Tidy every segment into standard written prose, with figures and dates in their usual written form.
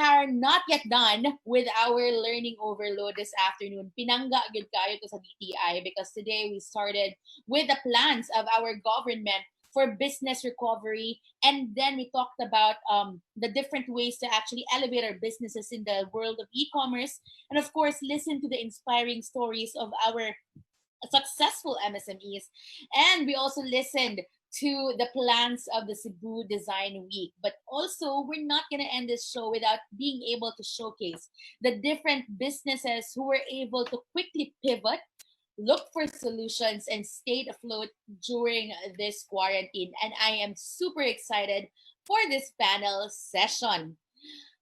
are not yet done with our learning overload this afternoon. Pinangga gyud kayo to sa DTI because today we started with the plans of our government for business recovery, and then we talked about the different ways to actually elevate our businesses in the world of e-commerce, and of course listen to the inspiring stories of our successful MSMEs. And we also listened to the plans of the Cebu Design Week. But also, we're not going to end this show without being able to showcase the different businesses who were able to quickly pivot, look for solutions, and stayed afloat during this quarantine. And I am super excited for this panel session.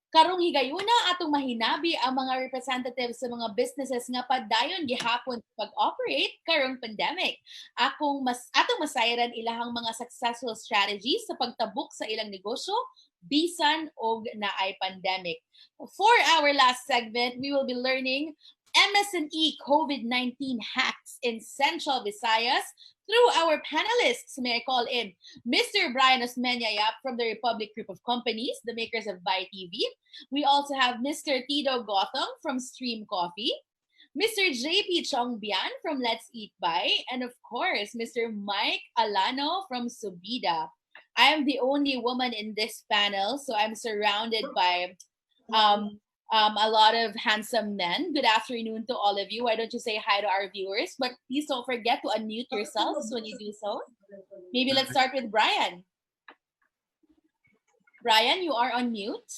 Karong higayuna atong mahinabi ang mga representatives sa mga businesses nga padayon gihapon pag-operate karong pandemic. Atong masayran ilahang mga successful strategies sa pagtabok sa ilang negosyo bisan og naay pandemic. For our last segment, we will be learning MSME COVID-19 hacks in Central Visayas through our panelists. May I call in Mr. Brian Osmeña from the Republic Group of Companies, the makers of Buy TV. We also have Mr. Tito Gotham from Stream Coffee, Mr. JP Chongbian from Let's Eat Buy, and of course, Mr. Mike Alano from Subida. I am the only woman in this panel, so I'm surrounded by a lot of handsome men. Good afternoon to all of you. Why don't you say hi to our viewers? But please don't forget to unmute yourselves when you do so. Maybe let's start with Brian. Brian, you are on mute.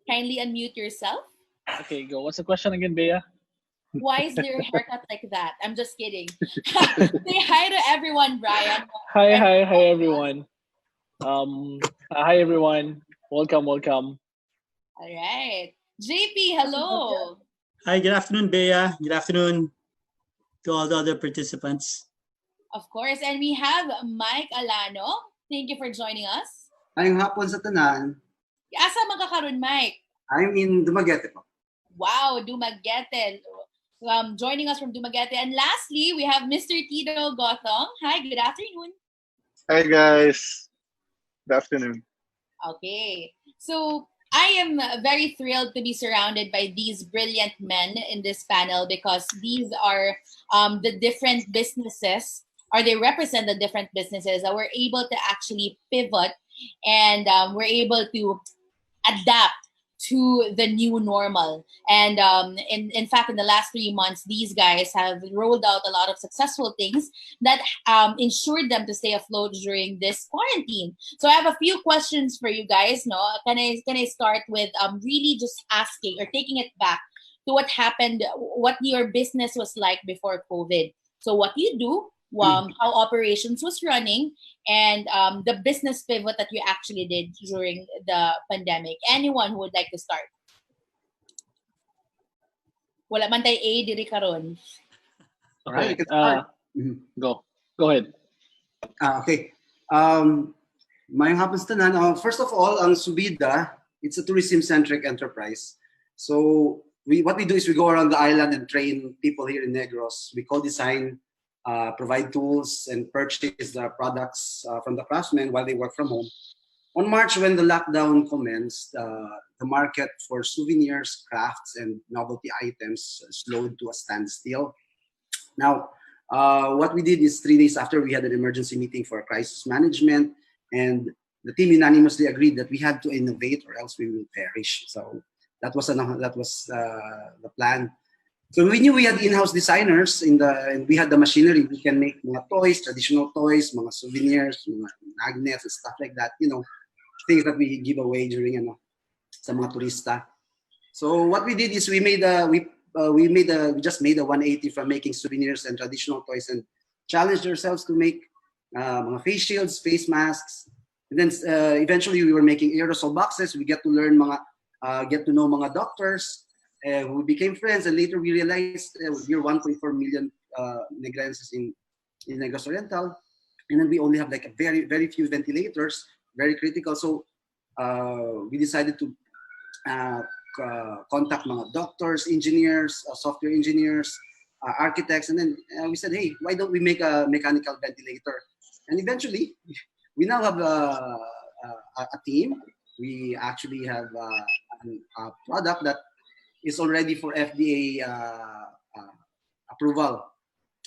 Kindly unmute yourself. Okay, go. What's the question again, Bea? Why is your haircut like that? I'm just kidding. Say hi to everyone, Brian. Hi, everyone. Hi, everyone. Welcome. All right. JP, hello. Hi, good afternoon, Bea. Good afternoon to all the other participants. Of course. And we have Mike Alano. Thank you for joining us. Ayong hapon sa tanan. Asa magkakaroon, Mike? I'm in Dumaguete po. Wow, Dumaguete. Joining us from Dumaguete. And lastly, we have Mr. Tito Gotham. Hi, good afternoon. Hi, guys. Good afternoon. Okay. So, I am very thrilled to be surrounded by these brilliant men in this panel because these are the different businesses, or they represent the different businesses that were able to actually pivot and were able to adapt to the new normal. And in fact, in the last 3 months, these guys have rolled out a lot of successful things that ensured them to stay afloat during this quarantine. So I have a few questions for you guys. No, can I start with really just asking or taking it back to what happened, what your business was like before COVID. So what you do, how operations was running, and the business pivot that you actually did during the pandemic. Anyone who would like to start? Wala man tayo A diri karon. Okay. Go ahead. Okay. Mayong hapon sa tanan. First of all, ang Subida, it's a tourism-centric enterprise. So what we do is we go around the island and train people here in Negros. We co-design, provide tools, and purchase the products from the craftsmen while they work from home. On March, when the lockdown commenced, the market for souvenirs, crafts, and novelty items slowed to a standstill. Now, what we did is 3 days after, we had an emergency meeting for crisis management, and the team unanimously agreed that we had to innovate or else we will perish. So that was the plan. So we knew we had in-house designers and we had the machinery. We can make mga toys, traditional toys, mga souvenirs, mga magnets and stuff like that. You know, things that we give away during sa mga turista. So what we did is we just made a 180 from making souvenirs and traditional toys and challenged ourselves to make mga face shields, face masks, and then eventually we were making aerosol boxes. We get to learn get to know mga doctors. We became friends, and later we realized we're 1.4 million Negrenses in Negros Oriental, and then we only have like a very, very few ventilators, very critical. So we decided to contact mga doctors, engineers, software engineers, architects, and then we said, hey, why don't we make a mechanical ventilator? And eventually, we now have a team. we actually have a product that is already for FDA approval.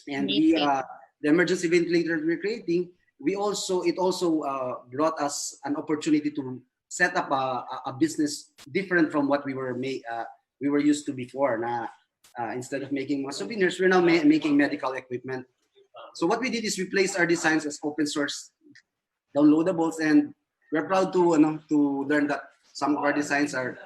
And the emergency ventilator we're creating, it also brought us an opportunity to set up a business different from what we were used to before. Instead of making more souvenirs, we're now making medical equipment. So what we did is we placed our designs as open source downloadables, and we're proud to learn that some of our designs are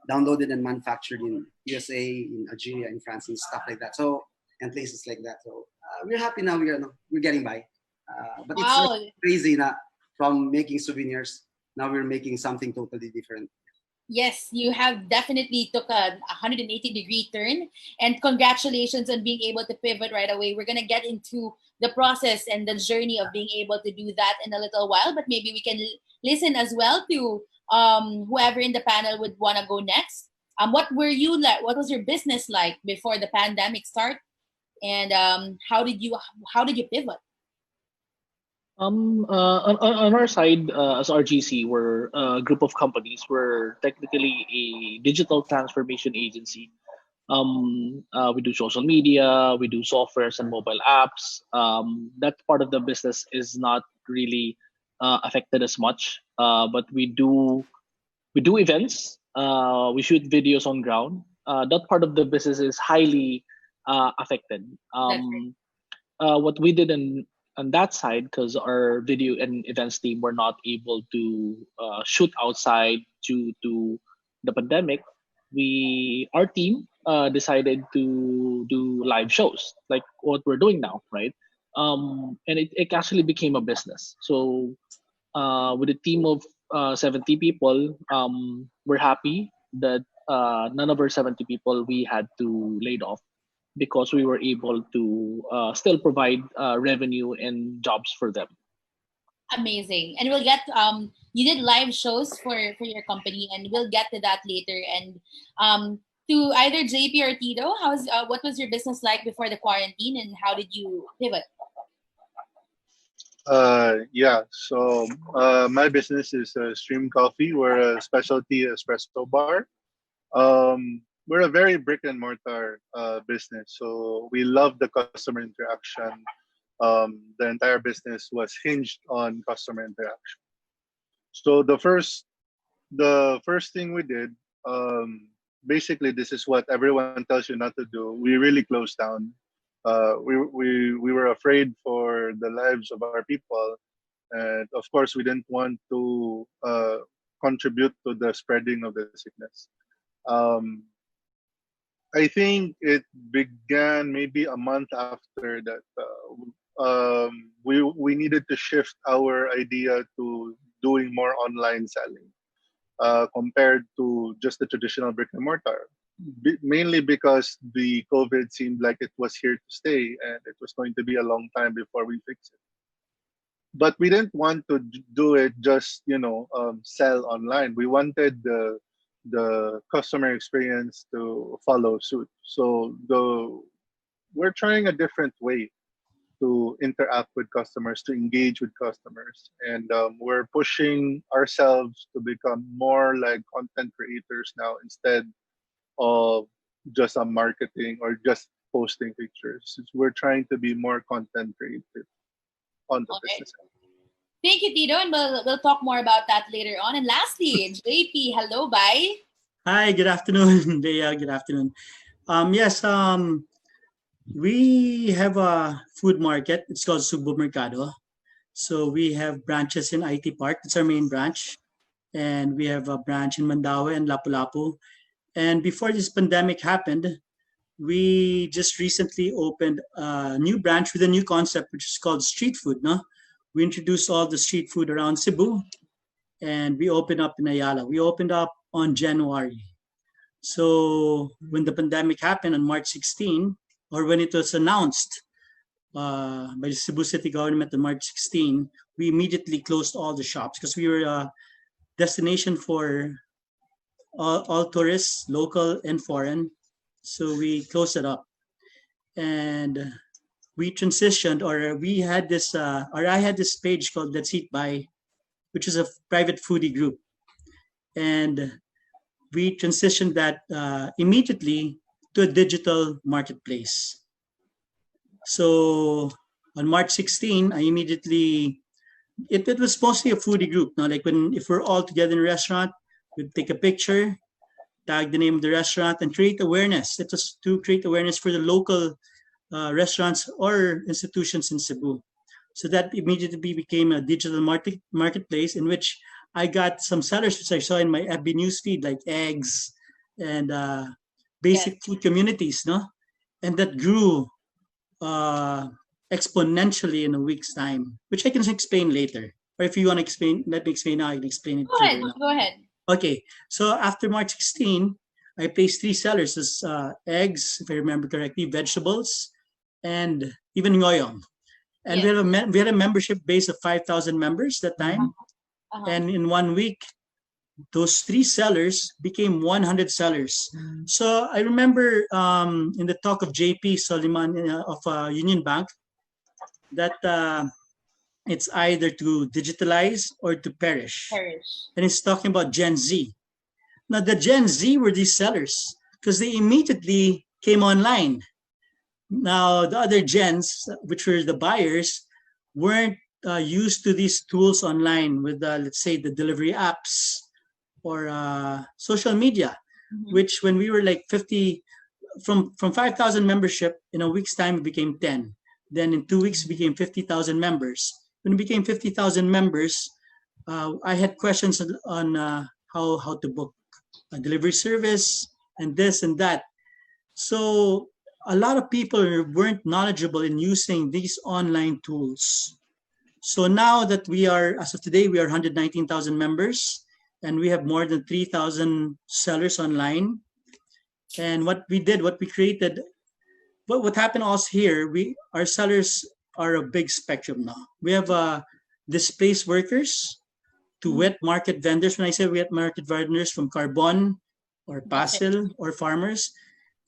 downloaded and manufactured in USA, in Algeria, in France, and stuff like that. So, and places like that. So we're happy now. We're getting by. But it's really crazy that from making souvenirs, now we're making something totally different. Yes, you have definitely took a 180-degree turn, and congratulations on being able to pivot right away. We're gonna get into the process and the journey of being able to do that in a little while, but maybe we can listen as well to whoever in the panel would want to go next. What were you like? What was your business like before the pandemic started, and how did you pivot? On our side, as RGC, we're a group of companies. We're technically a digital transformation agency. We do social media, we do softwares and mobile apps. That part of the business is not really affected as much, but we do events. We shoot videos on ground. That part of the business is highly affected. What we did on that side, because our video and events team were not able to shoot outside due to the pandemic, our team decided to do live shows like what we're doing now, right? And it actually became a business. So with a team of 70 people, we're happy that none of our 70 people we had to laid off, because we were able to still provide revenue and jobs for them. Amazing. And we'll get you did live shows for your company, and we'll get to that later. And to either JP or Tito, what was your business like before the quarantine, and how did you pivot? So my business is Stream Coffee. We're a specialty espresso bar. We're a very brick and mortar business, so we love the customer interaction. The entire business was hinged on customer interaction. So the first thing we did, basically, this is what everyone tells you not to do. We really closed down. We were afraid for the lives of our people, and of course, we didn't want to contribute to the spreading of the sickness. I think it began maybe a month after that. We needed to shift our idea to doing more online selling compared to just the traditional brick and mortar. Mainly because the COVID seemed like it was here to stay, and it was going to be a long time before we fix it. But we didn't want to do it just sell online. We wanted the customer experience to follow suit. So we're trying a different way to interact with customers, to engage with customers, and we're pushing ourselves to become more like content creators now, instead of just a marketing or just posting pictures. We're trying to be more content creative on the business. Thank you, Tito, and we'll talk more about that later on. And lastly, JP, hello, bye. Hi, good afternoon, Bea. Good afternoon. Yes, we have a food market. It's called Sugbo Mercado. So we have branches in IT Park. It's our main branch. And we have a branch in Mandaue and Lapu-Lapu. And before this pandemic happened, we just recently opened a new branch with a new concept, which is called street food. No? We introduced all the street food around Cebu, and we opened up in Ayala. We opened up on January. So when the pandemic happened on March 16, or when it was announced by the Cebu City government on March 16, we immediately closed all the shops because we were a destination for all tourists, local and foreign. So we closed it up. And we transitioned, or we had this, or I had this page called Let's Eat By, which is a private foodie group. and we transitioned that immediately to a digital marketplace. So on March 16, I immediately, it was mostly a foodie group. Now, like if we're all together in a restaurant, we'd take a picture, tag the name of the restaurant, and create awareness. It was to create awareness for the local restaurants or institutions in Cebu. So that immediately became a digital marketplace in which I got some sellers which I saw in my FB newsfeed, like eggs and basic food communities, no? And that grew exponentially in a week's time, which I can explain later. Or if you want to explain, let me explain now. I can explain it Go ahead. now. Go ahead. Okay, so after March 16, I placed 3 sellers as eggs, if I remember correctly, vegetables, and even ngoyong. And we had a membership base of 5,000 members that time. And in 1 week, those 3 sellers became 100 sellers. So I remember in the talk of JP Soliman of Union Bank that it's either to digitalize or to perish. And he's talking about Gen Z. Now, the Gen Z were these sellers because they immediately came online. Now, the other gens, which were the buyers, weren't used to these tools online with, let's say, the delivery apps or social media, which when we were like 50, from 5,000 membership, in a week's time, it became 10. Then in 2 weeks, it became 50,000 members. When it became 50,000 members, I had questions on how to book a delivery service and this and that. So a lot of people weren't knowledgeable in using these online tools. So now that we are, as of today, we are 119,000 members and we have more than 3,000 sellers online. And what we created, what happened also here, our sellers are a big spectrum now. We have displaced workers to wet market vendors. When I say wet market vendors, from Arbonne or Pasil or farmers,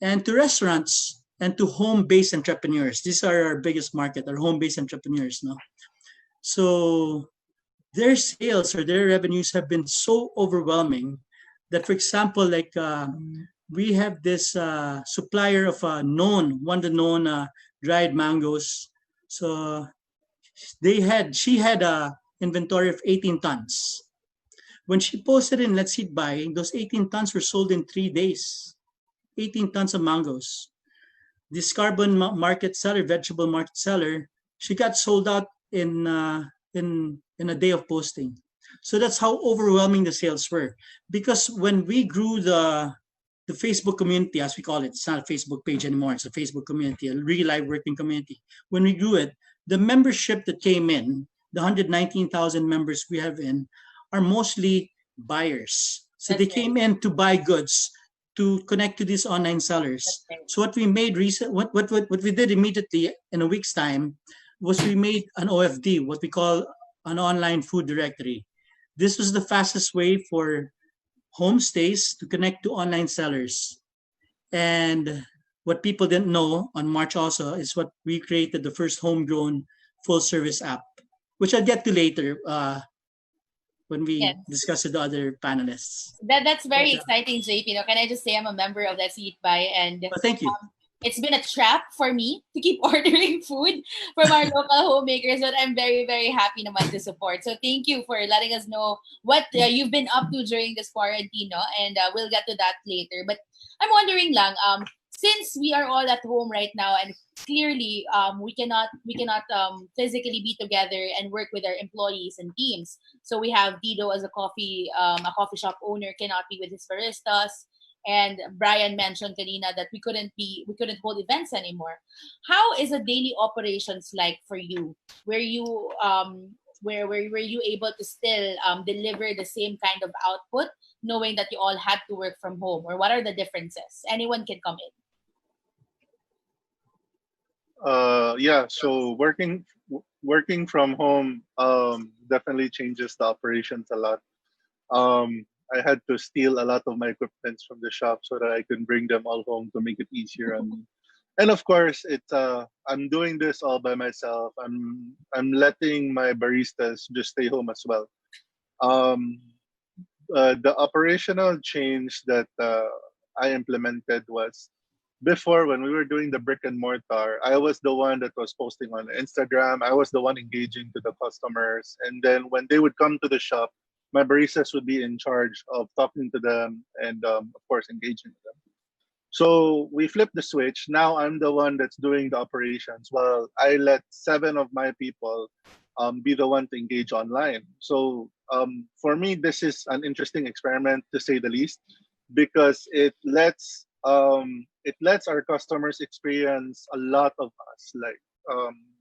and to restaurants and to home-based entrepreneurs. These are our biggest market, our home-based entrepreneurs now. So their sales or their revenues have been so overwhelming that, for example, like we have this supplier of one of the known dried mangoes. So she had a inventory of 18 tons. When she posted in Let's Eat Buy, those 18 tons were sold in 3 days. 18 tons of mangoes. This carbon market seller, vegetable market seller, she got sold out in a day of posting. So that's how overwhelming the sales were. Because when we grew the Facebook community, as we call it, it's not a Facebook page anymore, it's a Facebook community, a real live working community. When we grew it, the membership that came in, the 119,000 members we have in, are mostly buyers. So they came in to buy goods, to connect to these online sellers. So what we made what we did immediately in a week's time was we made an OFD, what we call an online food directory. This was the fastest way for homestays to connect to online sellers. And what people didn't know on March also is what we created, the first homegrown full service app, which I'll get to later when we discuss with the other panelists. That's very exciting, JP. Can I just say I'm a member of Let's Eat Buy, and thank you. It's been a trap for me to keep ordering food from our local homemakers, but I'm very, very happy naman to support. So thank you for letting us know what you've been up to during this quarantine, and we'll get to that later. But I'm wondering lang, since we are all at home right now, and clearly we cannot physically be together and work with our employees and teams. So we have Dido as a coffee shop owner cannot be with his baristas. And Brian mentioned kanina that we couldn't hold events anymore. How is a daily operations like for you? Were you were you able to still deliver the same kind of output, knowing that you all had to work from home, or what are the differences? Anyone can come in. So working from home definitely changes the operations a lot. I had to steal a lot of my equipment from the shop so that I can bring them all home to make it easier on me. And of course, I'm doing this all by myself. I'm letting my baristas just stay home as well. the operational change that I implemented was before when we were doing the brick and mortar, I was the one that was posting on Instagram. I was the one engaging to the customers. And then when they would come to the shop, my baristas would be in charge of talking to them and, of course, engaging with them. So we flipped the switch. Now I'm the one that's doing the operations. Well, I let 7 of my people be the one to engage online. So for me, this is an interesting experiment to say the least, because it lets our customers experience a lot of us, like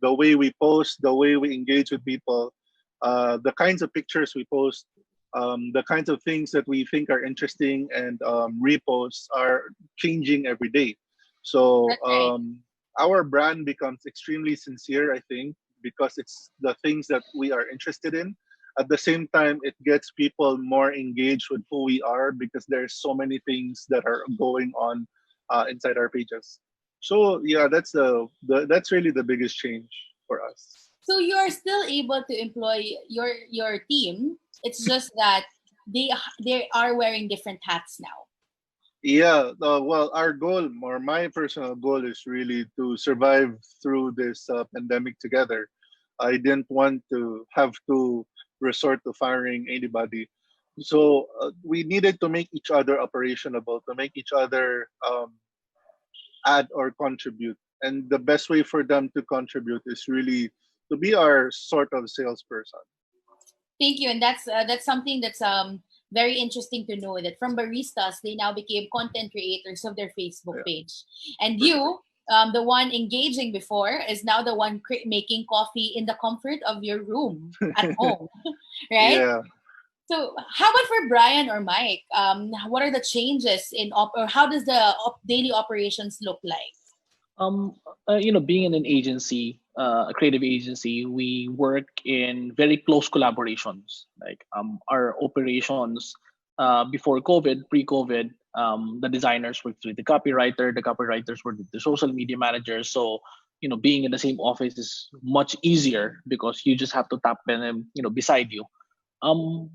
the way we post, the way we engage with people, the kinds of pictures we post, the kinds of things that we think are interesting and reposts are changing every day. So That's right. our brand becomes extremely sincere, I think, because it's the things that we are interested in. At the same time, it gets people more engaged with who we are because there's so many things that are going on inside our pages. So yeah, that's really the biggest change for us. So you're still able to employ your team. It's just that they are wearing different hats now. Yeah, well, our goal, or my personal goal, is really to survive through this pandemic together. I didn't want to have to resort to firing anybody. So we needed to make each other operationable, to make each other add or contribute. And the best way for them to contribute is really to be our sort of salesperson. Thank you, and that's something that's very interesting to know that from baristas they now became content creators of their Facebook Yeah, page, and for sure. you, the one engaging before, is now the one making coffee in the comfort of your room at home, right? Yeah. So, how about for Brian or Mike? What are the changes in or how does the daily operations look like? Um, being in an agency, a creative agency, we work in very close collaborations. Like our operations before COVID, pre-COVID, the designers worked with the copywriters were the social media managers. So being in the same office is much easier because you just have to tap them, beside you. Um,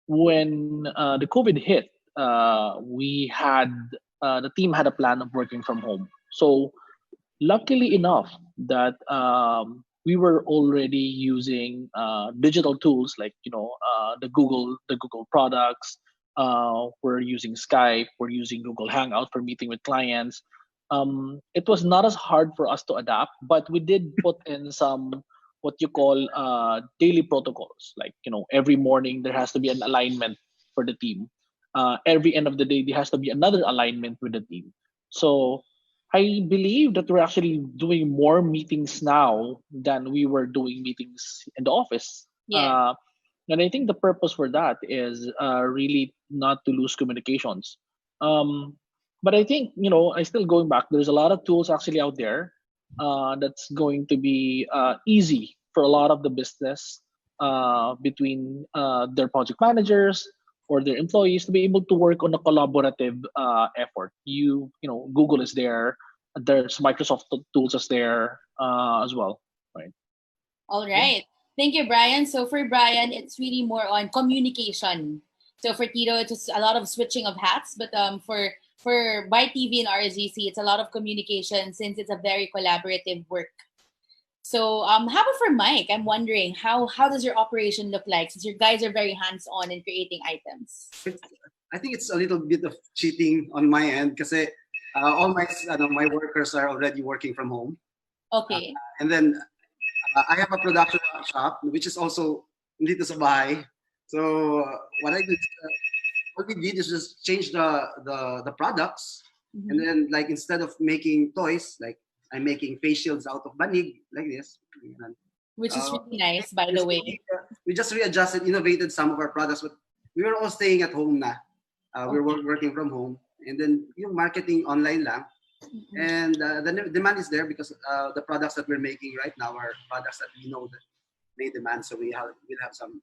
when the COVID hit, the team had a plan of working from home. So luckily enough that we were already using digital tools like the Google products. We're using Skype. We're using Google Hangout for meeting with clients. It was not as hard for us to adapt, but we did put in some what you call daily protocols. Like every morning there has to be an alignment for the team. Every end of the day there has to be another alignment with the team. So I believe that we're actually doing more meetings now than we were doing meetings in the office. Yeah. And I think the purpose for that is really not to lose communications. Um, but I think, I still going back, there's a lot of tools actually out there that's going to be easy for a lot of the business between their project managers or their employees to be able to work on a collaborative effort. Google is there. There's Microsoft tools is there as well, right? All Yeah. right. Thank you, Brian. So for Brian, it's really more on communication. So for Tito, it's just a lot of switching of hats. But for by TV and RSGC, it's a lot of communication since it's a very collaborative work. So how about for Mike? I'm wondering how does your operation look like since you guys are very hands on in creating items. I think it's a little bit of cheating on my end because all my workers are already working from home. Okay. And then I have a production shop, which is also dito sa bahay. So what I did, what we did is just change the products, and then like instead of making toys, like I'm making face shields out of banig like this. Which is really nice, by the way. We just readjusted, innovated some of our products, but we were all staying at home na. We were working from home, and then yung marketing online lang. And the demand is there because the products that we're making right now are products that we know that may demand, so we'll have some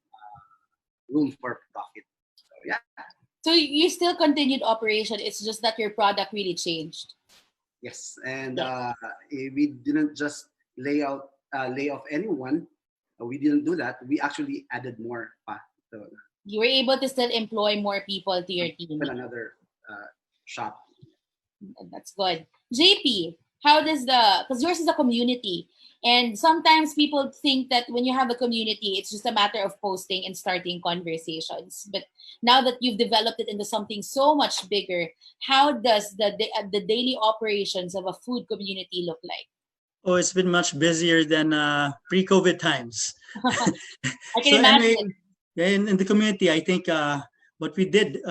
room for profit. So yeah. So you still continued operation. It's just that your product really changed. Yes, and we didn't just lay off anyone. We didn't do that. We actually added more pa. So You were able to still employ more people to your team. Another shop. That's good. JP, how does because yours is a community, and sometimes people think that when you have a community, it's just a matter of posting and starting conversations. But now that you've developed it into something so much bigger, how does the daily operations of a food community look like? Oh, it's been much busier than pre-COVID times. I can So anyway, imagine. in the community, I think what we did,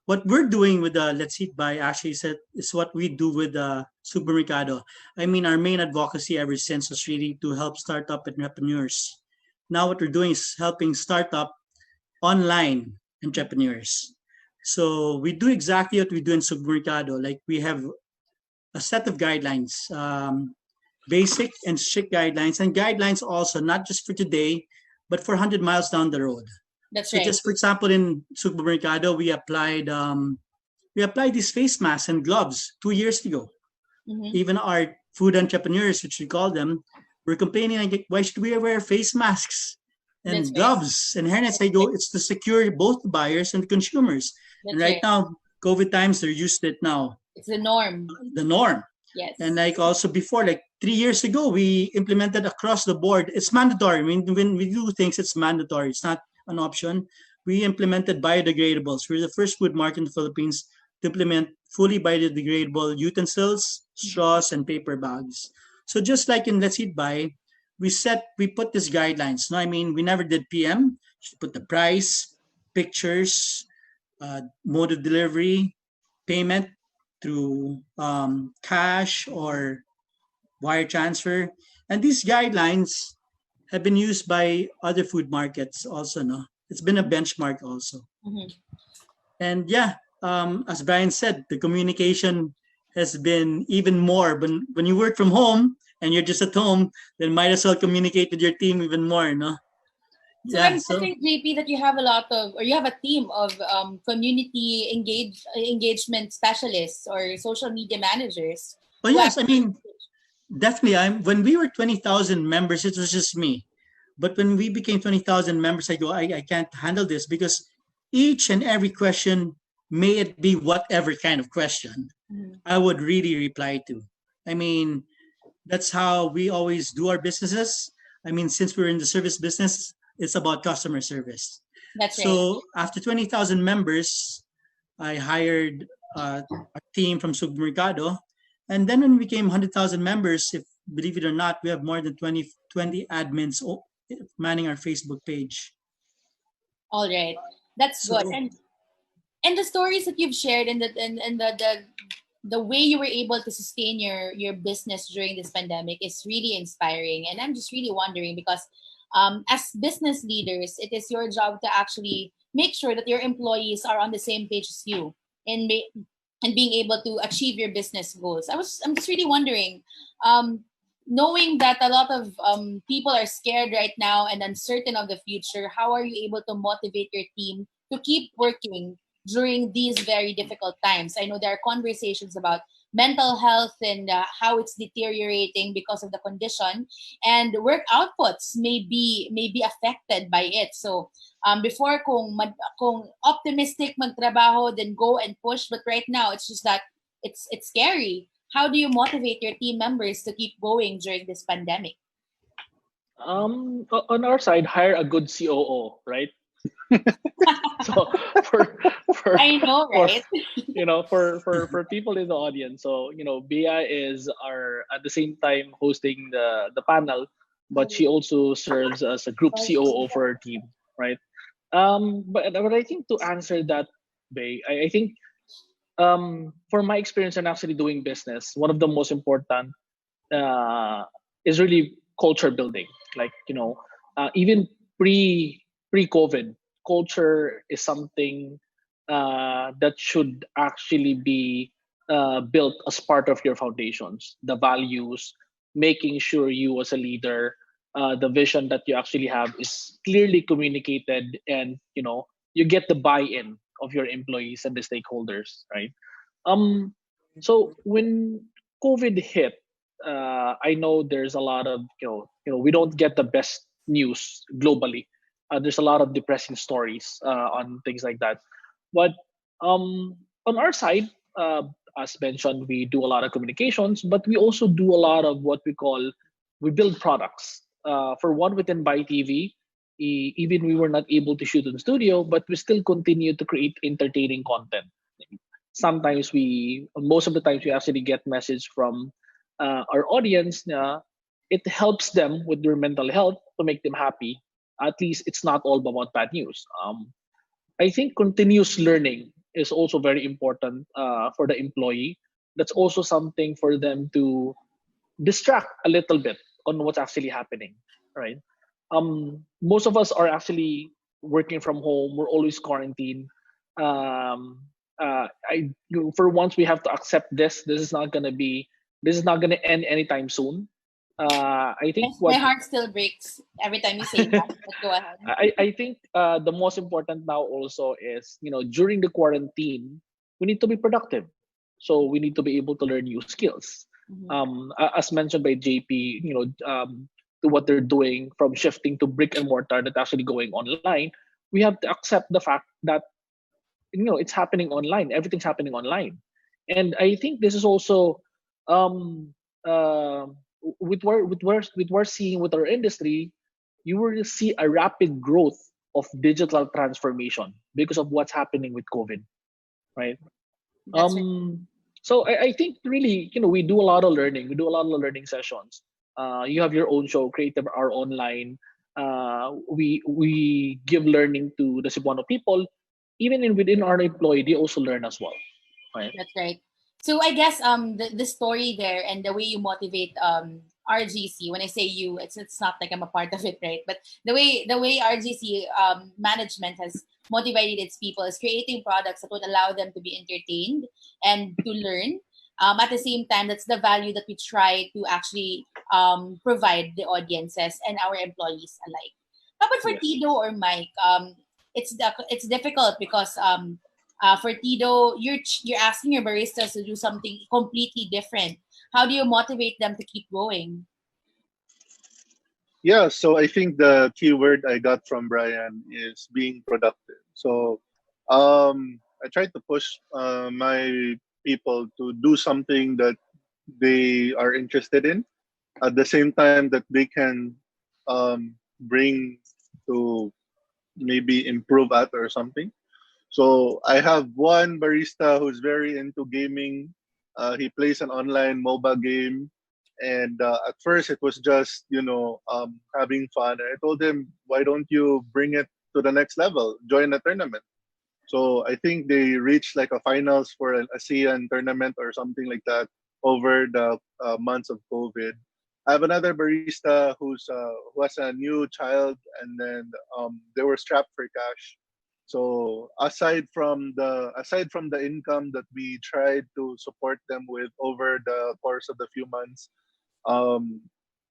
what we're doing with the Let's Eat By actually is what we do with the Supermercado. I mean, our main advocacy ever since was really to help startup entrepreneurs. Now what we're doing is helping startup online entrepreneurs. So we do exactly what we do in Supermercado. Like we have a set of guidelines, basic and strict guidelines, and guidelines also not just for today, but for 100 miles down the road. That's So right. just for example, in Supermercado, we applied these face masks and gloves 2 years ago. Mhm. Even our food entrepreneurs, which we call them, were complaining like, why should we wear face masks and That's right. gloves and hairnets? I go, it's to secure both the buyers and the consumers. That's And right right. now, COVID times, they're used to it now, It's the norm. the norm. Yes. And like also before, like 3 years ago, we implemented across the board. It's mandatory. I mean, when we do things, it's mandatory. It's not an option. We implemented biodegradables. We're the first food market in the Philippines to implement fully biodegradable utensils, straws, and paper bags. So just like in Let's Eat By, we put these guidelines. No, I mean, we never did PM. Just put the price, pictures, mode of delivery, payment through cash or wire transfer. And these guidelines have been used by other food markets also, no? It's been a benchmark also. Mhm. And yeah, as Brian said, the communication has been even more. When you work from home and you're just at home, then might as well communicate with your team even more, no? So Yeah, I'm so guessing, JP, that you have you have a team of community engagement specialists or social media managers. but who yes, I actually- mean, definitely. When we were 20,000 members, it was just me. But when we became 20,000 members, I go, I can't handle this because each and every question, may it be whatever kind of question, Mhm. I would really reply to. I mean, that's how we always do our businesses. I mean, since we're in the service business, it's about customer service. That's right. So after 20,000 members, I hired a team from Supermercado. And then when we became 100,000 members, if believe it or not, we have more than 20 admins manning our Facebook page. All right. That's So good. And the stories that you've shared and the way you were able to sustain your business during this pandemic is really inspiring. And I'm just really wondering because as business leaders, it is your job to actually make sure that your employees are on the same page as you and and being able to achieve your business goals. I'm just really wondering, knowing that a lot of people are scared right now and uncertain of the future, how are you able to motivate your team to keep working during these very difficult times? I know there are conversations about mental health and how it's deteriorating because of the condition, and work outputs may be affected by it. So before kung optimistic magtrabaho, then go and push, but right now it's just that it's scary. How do you motivate your team members to keep going during this pandemic? On our side, hire a good COO, right? So for for I know, for right? for people in the audience, so Bea is our at the same time hosting the panel, but she also serves as a group COO for her team, right? But I think to answer that, Bea, I think for my experience in actually doing business, one of the most important uh, is really culture building. Like even pre COVID, culture is something that should actually be built as part of your foundations, the values, making sure you as a leader, the vision that you actually have is clearly communicated, and you get the buy-in of your employees and the stakeholders, right? Um, so when COVID hit, I know there's a lot of we don't get the best news globally. There's a lot of depressing stories on things like that. But on our side, as mentioned, we do a lot of communications, but we also do a lot of what we build products. For one, within Buy TV, even we were not able to shoot in the studio, but we still continue to create entertaining content. Sometimes most of the times we actually get message from our audience. It helps them with their mental health to make them happy. At least it's not all about bad news. I think continuous learning is also very important for the employee. That's also something for them to distract a little bit on what's actually happening, right? Most of us are actually working from home. We're always quarantined. For once, we have to accept this. This is not gonna end anytime soon. I think My heart still breaks every time you say that. But go ahead. I think the most important now also is, during the quarantine, we need to be productive. So we need to be able to learn new skills. As mentioned by JP, to what they're doing from shifting to brick and mortar that's actually going online, we have to accept the fact that it's happening online. Everything's happening online, and I think this is also um, uh, with what we're seeing with our industry. You will see a rapid growth of digital transformation because of what's happening with COVID, right? That's right. So I think really, we do a lot of learning. We do a lot of learning sessions. You have your own show, Creative Our Online. We give learning to the Cebuano people. Even within our employee, they also learn as well, right? That's right. So I guess the story there and the way you motivate RGC. When I say you, it's not like I'm a part of it, right? But the way RGC management has motivated its people is creating products that would allow them to be entertained and to learn. At the same time, that's the value that we try to actually provide the audiences and our employees alike. How about for Yes. Tito or Mike? It's difficult because for Tito, you're asking your baristas to do something completely different. How do you motivate them to keep going? Yeah, so I think the key word I got from Brian is being productive. So I try to push my people to do something that they are interested in at the same time that they can bring to maybe improve at or something. So I have one barista who's very into gaming. He plays an online mobile game, and at first it was just having fun. And I told him, why don't you bring it to the next level? Join a tournament. So I think they reached like a finals for an ASEAN tournament or something like that over the months of COVID. I have another barista who has a new child, and then they were strapped for cash. So aside from the income that we tried to support them with over the course of the few months, um,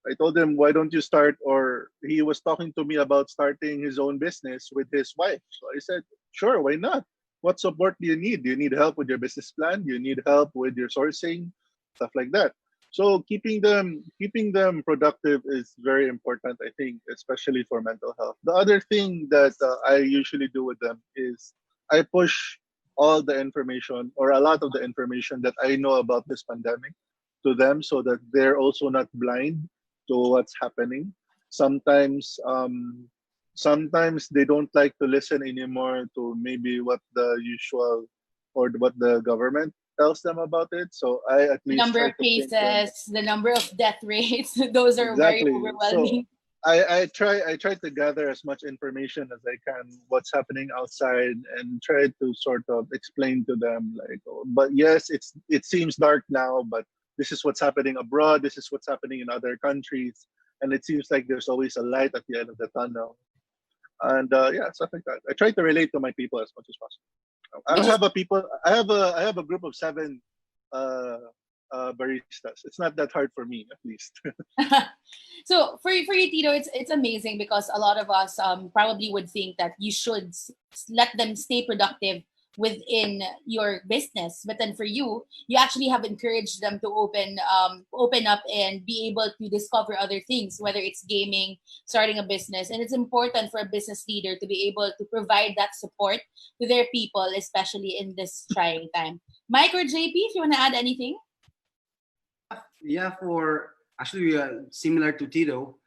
I told him, why don't you start? Or he was talking to me about starting his own business with his wife. So I said, sure, why not? What support do you need? Do you need help with your business plan? Do you need help with your sourcing? Stuff like that. So keeping them productive is very important, I think, especially for mental health. The other thing that I usually do with them is I push all the information or a lot of the information that I know about this pandemic to them so that they're also not blind to what's happening. Sometimes they don't like to listen anymore to maybe what the usual or what the government tells them about it. So I at The least number try of to paint them cases, the number of death rates, those are very exactly. So overwhelming. I try to gather as much information as I can, what's happening outside, and try to sort of explain to them like, oh, but yes, it seems dark now, but this is what's happening abroad. This is what's happening in other countries, and it seems like there's always a light at the end of the tunnel. And yeah, stuff like that. I try to relate to my people as much as possible. Which is I have a group of seven uh, baristas. It's not that hard for me, at least. so for you, Tito, it's amazing because a lot of us probably would think that you should let them stay productive within your business. But then for you, you actually have encouraged them to open up and be able to discover other things, whether it's gaming, starting a business. And it's important for a business leader to be able to provide that support to their people, especially in this trying time. Mike or JP, if you want to add anything? Yeah, for actually similar to Tito,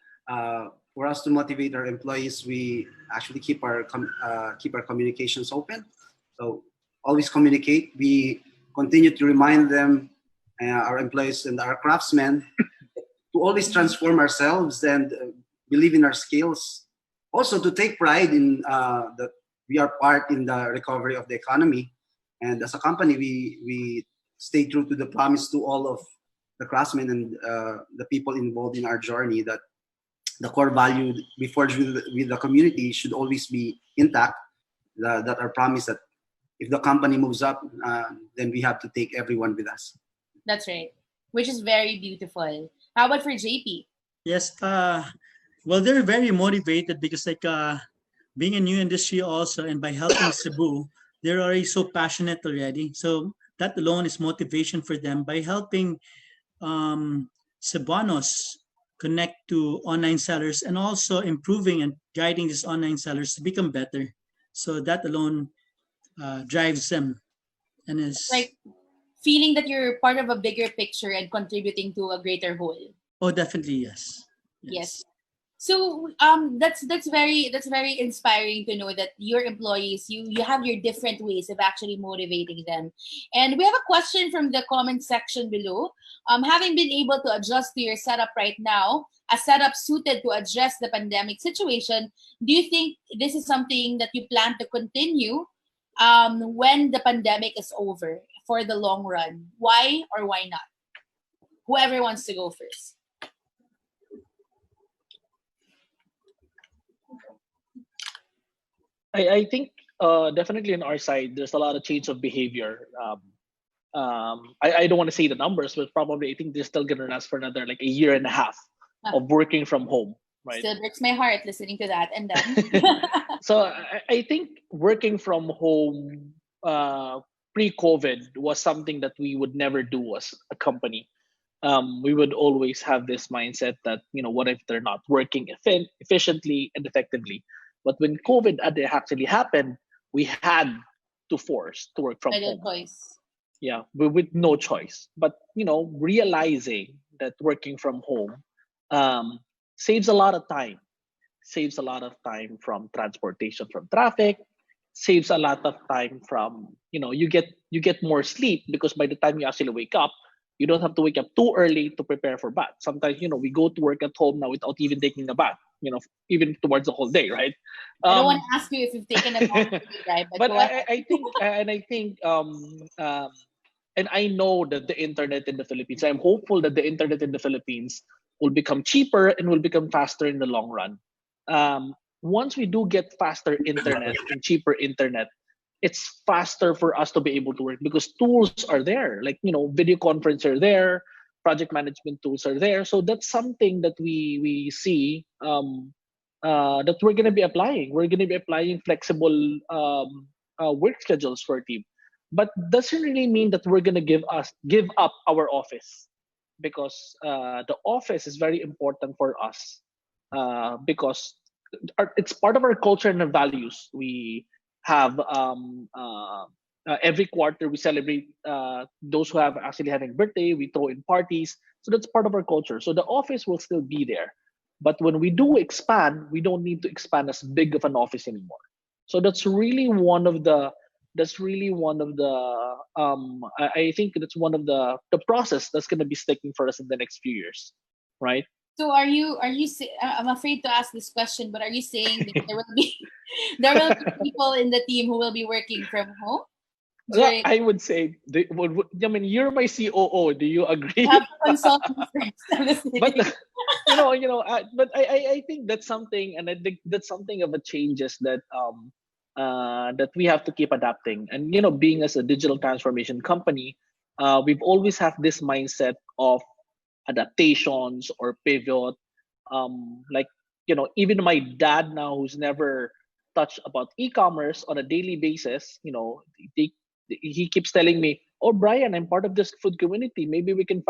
for us to motivate our employees, we actually keep our communications open. So always communicate. We continue to remind them, our employees and our craftsmen, to always transform ourselves and believe in our skills. Also to take pride in that we are part in the recovery of the economy. And as a company, we stay true to the promise to all of the craftsmen and the people involved in our journey, that the core value we forge with the community should always be intact. That our promise that if the company moves up, then we have to take everyone with us. That's right, which is very beautiful. How about for JP? Yes. Well, they're very motivated because being a new industry also, and by helping Cebu, they're already so passionate already. So that alone is motivation for them. By helping Cebuanos connect to online sellers and also improving and guiding these online sellers to become better. So that alone drives them, and is Like feeling that you're part of a bigger picture and contributing to a greater whole. definitely yes. Yes. So that's very inspiring to know that your employees, you have your different ways of actually motivating them. And we have a question from the comment section below. Having been able to adjust to your setup right now, a setup suited to address the pandemic situation, do you think this is something that you plan to continue when the pandemic is over for the long run? Why or why not? Whoever wants to go first. I think definitely on our side, there's a lot of change of behavior. I don't want to say the numbers, but probably I think they're still going to last for another like a year and a half of working from home, right? Still breaks my heart listening to that. And then So I think working from home pre-COVID was something that we would never do as a company. We would always have this mindset that, what if they're not working efficiently and effectively? But when COVID actually happened, we had to force to work from home. choice. Yeah, with no choice. But realizing that working from home saves a lot of time, saves a lot of time from transportation, from traffic, saves a lot of time from you get more sleep, because by the time you actually wake up, you don't have to wake up too early to prepare for bath. Sometimes we go to work at home now without even taking a bath, even towards the whole day, right? I don't want to ask you if you've taken a bath today, right? But I think and I know that the internet in the Philippines, I'm hopeful that the internet in the Philippines will become cheaper and will become faster in the long run. Once we do get faster internet and cheaper internet, it's faster for us to be able to work, because tools are there, like video conference are there, project management tools are there. So that's something that we see that we're going to be applying. We're going to be applying flexible work schedules for our team, but doesn't really mean that we're going to give up our office, because the office is very important for us, because it's part of our culture and our values. We have every quarter we celebrate those who have actually having birthday. We throw in parties, so that's part of our culture. So the office will still be there, but when we do expand, we don't need to expand as big of an office anymore. So that's really one of the I think that's one of the process that's going to be sticking for us in the next few years, right? So are you I'm afraid to ask this question, but are you saying that there will be people in the team who will be working from home? I would say, I mean, you're my COO. Do you agree? You have to consult me first. But but I think that's something, and I think that's something of a changes that that we have to keep adapting. And being as a digital transformation company, we've always had this mindset of adaptations or pivot. Like even my dad now, who's never touch about e-commerce on a daily basis, he keeps telling me, "Oh, Brian, I'm part of this food community. Maybe we can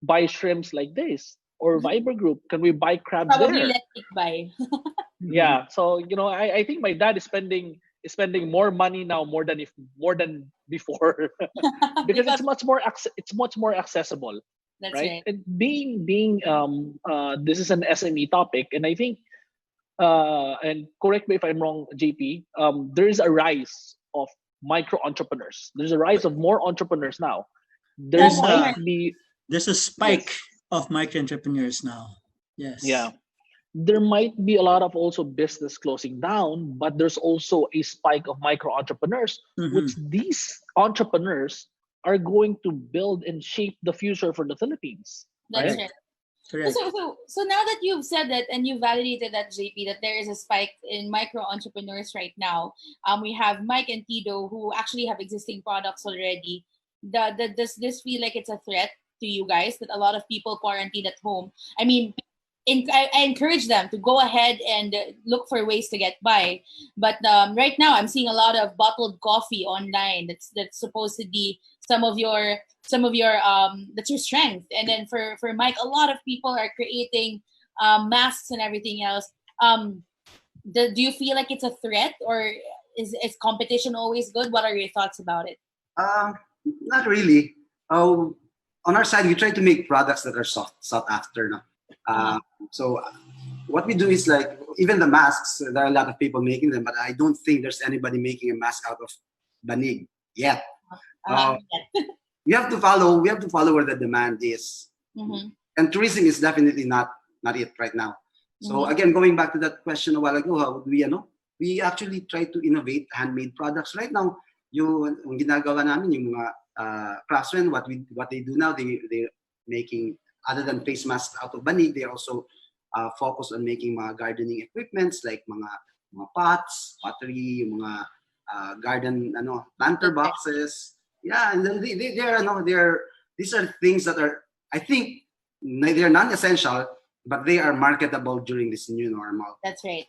buy shrimps like this, or Viber group. Can we buy crabs Probably there?" let it buy. Yeah. So I think my dad is spending more money now, more than before, because Because it's much more accessible, that's right? right. And being this is an SME topic, and I think and correct me if I'm wrong, JP. There is a rise of micro entrepreneurs. There's a rise of more entrepreneurs now. There There's might a Homeowner. be there's a yes, spike of micro entrepreneurs now. Yes. yeah. There might be a lot of also business closing down, but there's also a spike of micro entrepreneurs, which Mm-hmm. these entrepreneurs are going to build and shape the future for the Philippines, That's right? Correct. right. Correct. So now that you've said that and you validated that, JP, that there is a spike in micro entrepreneurs right now, we have Mike and Tido who actually have existing products already. Does this feel like it's a threat to you guys that a lot of people quarantine at home? I mean, I encourage them to go ahead and look for ways to get by. But right now, I'm seeing a lot of bottled coffee online. That's supposed to be some of your that's your strength. And then for Mike, a lot of people are creating masks and everything else. Do you feel like it's a threat, or is competition always good? What are your thoughts about it? Uh, Not really. On our side, we try to make products that are sought after. No? Uh-huh. So what we do is like even the masks. There are a lot of people making them, but I don't think there's anybody making a mask out of banig yet. Uh, Yeah. we have to follow. We have to follow where the demand is, Mm-hmm. and tourism is definitely not it right now. So Mm-hmm. again, going back to that question a while ago, how would we, we actually try to innovate handmade products right now. Yung ginagawa namin, yung mga craftsmen, what they do now, they're making, other than face masks out of banig, they also focus on making mga gardening equipments like mga pots, pottery, yung mga garden planter Okay. boxes. Yeah, and then they're these are things that are, I think, they're non-essential, but they are marketable during this new normal. That's right.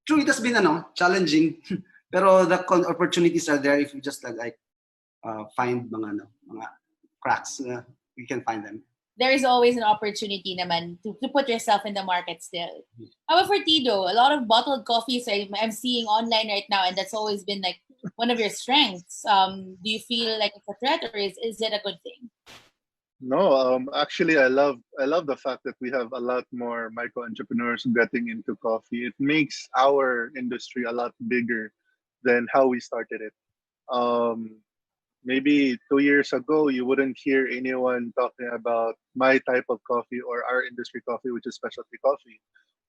True, it has been challenging, pero the opportunities are there if you just find mga cracks. You can find them. There is always an opportunity naman to put yourself in the market still. However, for Tido, a lot of bottled coffees I'm seeing online right now, and that's always been like one of your strengths. Do you feel like it's a threat, or is it a good thing? No, actually, I love the fact that we have a lot more micro entrepreneurs getting into coffee. It makes our industry a lot bigger than how we started it. Um, Maybe 2 years ago, you wouldn't hear anyone talking about my type of coffee or our industry coffee, which is specialty coffee.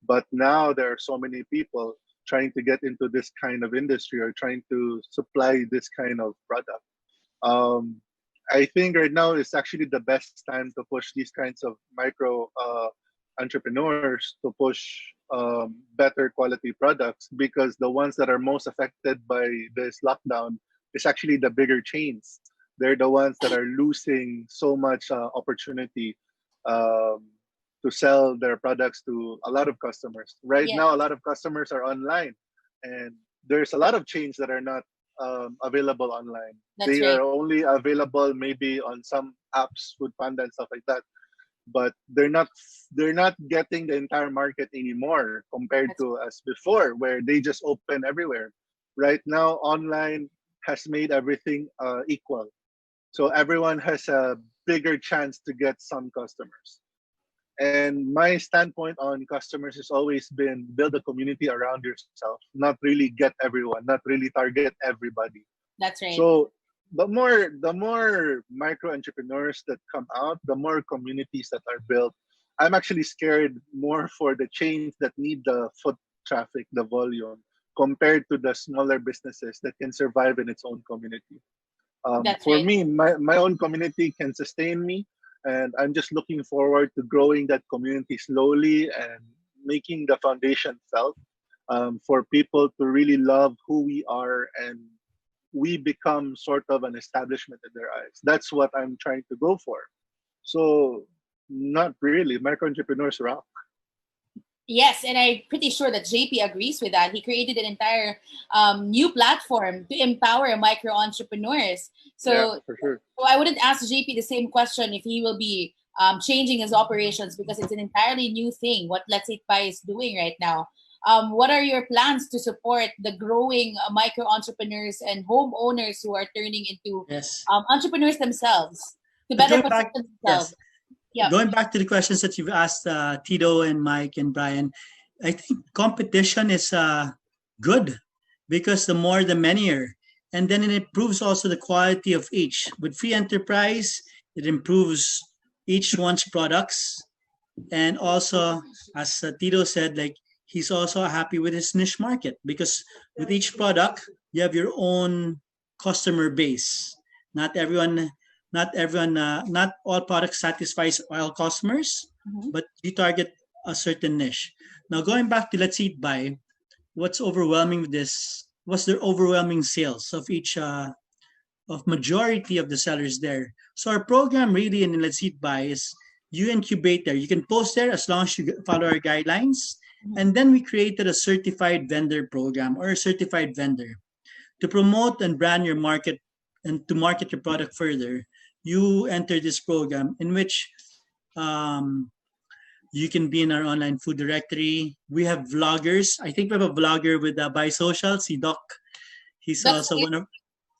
But now there are so many people trying to get into this kind of industry or trying to supply this kind of product. Um, I think right now is actually the best time to push these kinds of micro entrepreneurs to push better quality products, because the ones that are most affected by this lockdown is actually the bigger chains. They're the ones that are losing so much opportunity um, to sell their products to a lot of customers. Right Yeah, now, a lot of customers are online, and there's a lot of chains that are not available online. that's They right. are only available maybe on some apps, Food Panda and stuff like that. But they're not getting the entire market anymore compared That's to as before, where they just open everywhere. Right now, online has made everything equal, so everyone has a bigger chance to get some customers. And my standpoint on customers has always been build a community around yourself, not really get everyone, not really target everybody. that's right. So the more micro entrepreneurs that come out, the more communities that are built. I'm actually scared more for the chains that need the foot traffic, the volume, compared to the smaller businesses that can survive in its own community. That's For right. me, my own community can sustain me, and I'm just looking forward to growing that community slowly and making the foundation felt for people to really love who we are, and we become sort of an establishment in their eyes. That's what I'm trying to go for. So, not really. Micro entrepreneurs rock. Yes, and I'm pretty sure that JP agrees with that. He created an entire new platform to empower micro entrepreneurs. Yeah, So, for sure. so I wouldn't ask JP the same question if he will be changing his operations, because it's an entirely new thing what Let's Eat Pie is doing right now. What are your plans to support the growing micro entrepreneurs and homeowners who are turning into Yes. entrepreneurs themselves to But better going back, position yes, themselves? Yep. going back to the questions that you've asked, Tito and Mike and Brian, I think competition is good because the more the merrier. And then it improves also the quality of each. With free enterprise, it improves each one's products. And also, as Tito said, like he's also happy with his niche market because with each product, you have your own customer base. Not everyone, not all products satisfies all customers, Mhm. but you target a certain niche. Now, going back to Let's Eat Buy, what's overwhelming with this was their overwhelming sales of each of majority of the sellers there. So our program really in Let's Eat Buy is you incubate there. You can post there as long as you follow our guidelines. And then we created a certified vendor program or a certified vendor to promote and brand your market and to market your product further. You enter this program in which um, you can be in our online food directory. We have vloggers. I think we have a vlogger with Buy Social, si Doc. He's That's also one of,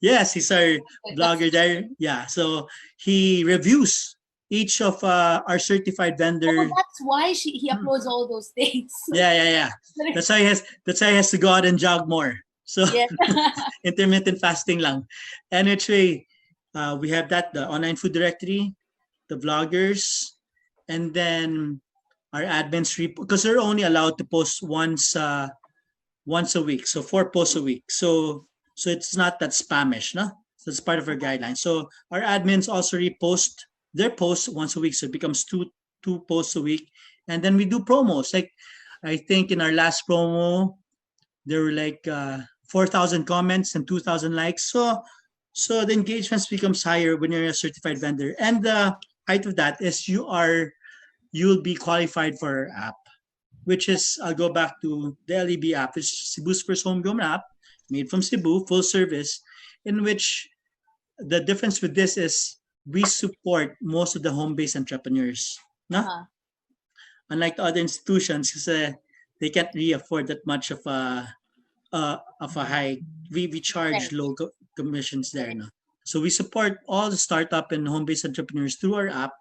yes, he's our that's blogger there. Yeah, so he reviews each of our certified vendor. that's why he uploads all those things. Yeah. That's why he has. That's why he has to go out and jog more. So Yeah. intermittent fasting lang. And actually, we have that the online food directory, the vloggers, and then our admins because they're only allowed to post once a week, so 4 posts a week. So it's not that spamish, no? So it's part of our guidelines. So our admins also repost their posts once a week, so it becomes two posts a week, and then we do promos. Like I think in our last promo, there were like 4,000 comments and 2,000 likes. So the engagements becomes higher when you're a certified vendor, and the height of that is you'll be qualified for our app, which is I'll go back to the LEB app, which is Cebu's first homegrown app, made from Cebu, full service, in which the difference with this is we support most of the home-based entrepreneurs. No? Uh-huh. Unlike the other institutions, because they can't really afford that much of a high. We charge Right. low commissions there. No? So we support all the startup and home-based entrepreneurs through our app.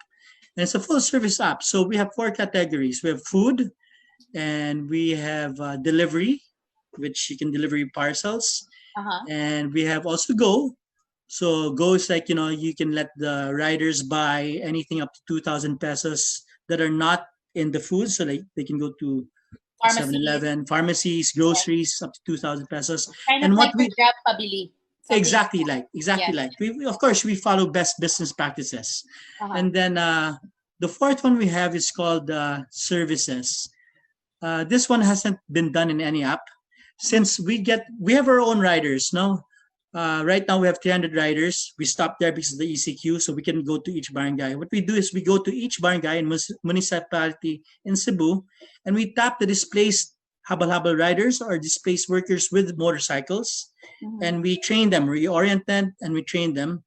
And it's a full-service app. So we have 4 categories. We have food, and we have delivery, which you can deliver your parcels, Uh-huh. and we have also Go. So Go is like you can let the riders buy anything up to 2,000 pesos that are not in the food. So like they can go to Pharmacy. 7-Eleven, pharmacies, groceries up to 2,000 pesos. Kind of And like what we Grab Pabili. Something exactly like like we of course we follow best business practices. that. Uh-huh. And then the fourth one we have is called services. This one hasn't been done in any app since we have our own riders. No, right now we have 300 riders. We stopped there because of the ECQ, so we can go to each barangay. What we do is we go to each barangay and municipality in Cebu, and we tap the displaced habal-habal riders or displaced workers with motorcycles, and we train them, reorient them, and we train them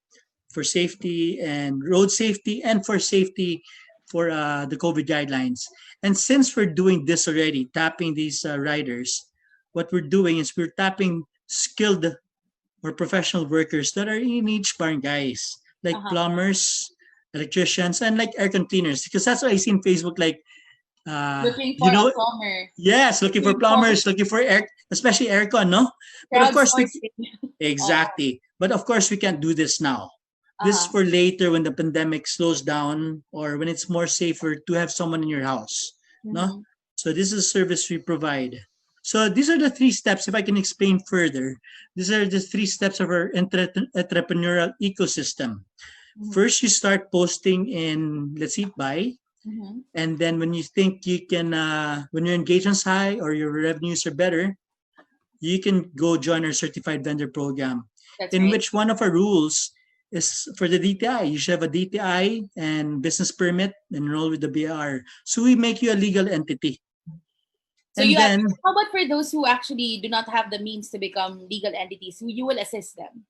for safety and road safety and for safety for the COVID guidelines. And since we're doing this already, tapping these riders, what we're doing is we're tapping skilled or professional workers that are in each barangays, like plumbers, electricians, and like air cleaners. Because that's what I see in Facebook, like, Looking for a plumber. yes, looking for plumbers, looking for air, especially aircon, no? But of course, exactly. But of course, we can't do this now. This is for later when the pandemic slows down or when it's more safer to have someone in your house. No? So this is a service we provide. So these are the 3 steps. If I can explain further, these are the 3 steps of our entrepreneurial ecosystem. First, you start posting in Let's Eat Buy. And then when you think you can, when your engagement's high or your revenues are better, you can go join our certified vendor program. That's in right. which one of our rules is for the DTI. You should have a DTI and business permit, enroll with the BR. So we make you a legal entity. So And then, how about for those who actually do not have the means to become legal entities, you will assist them?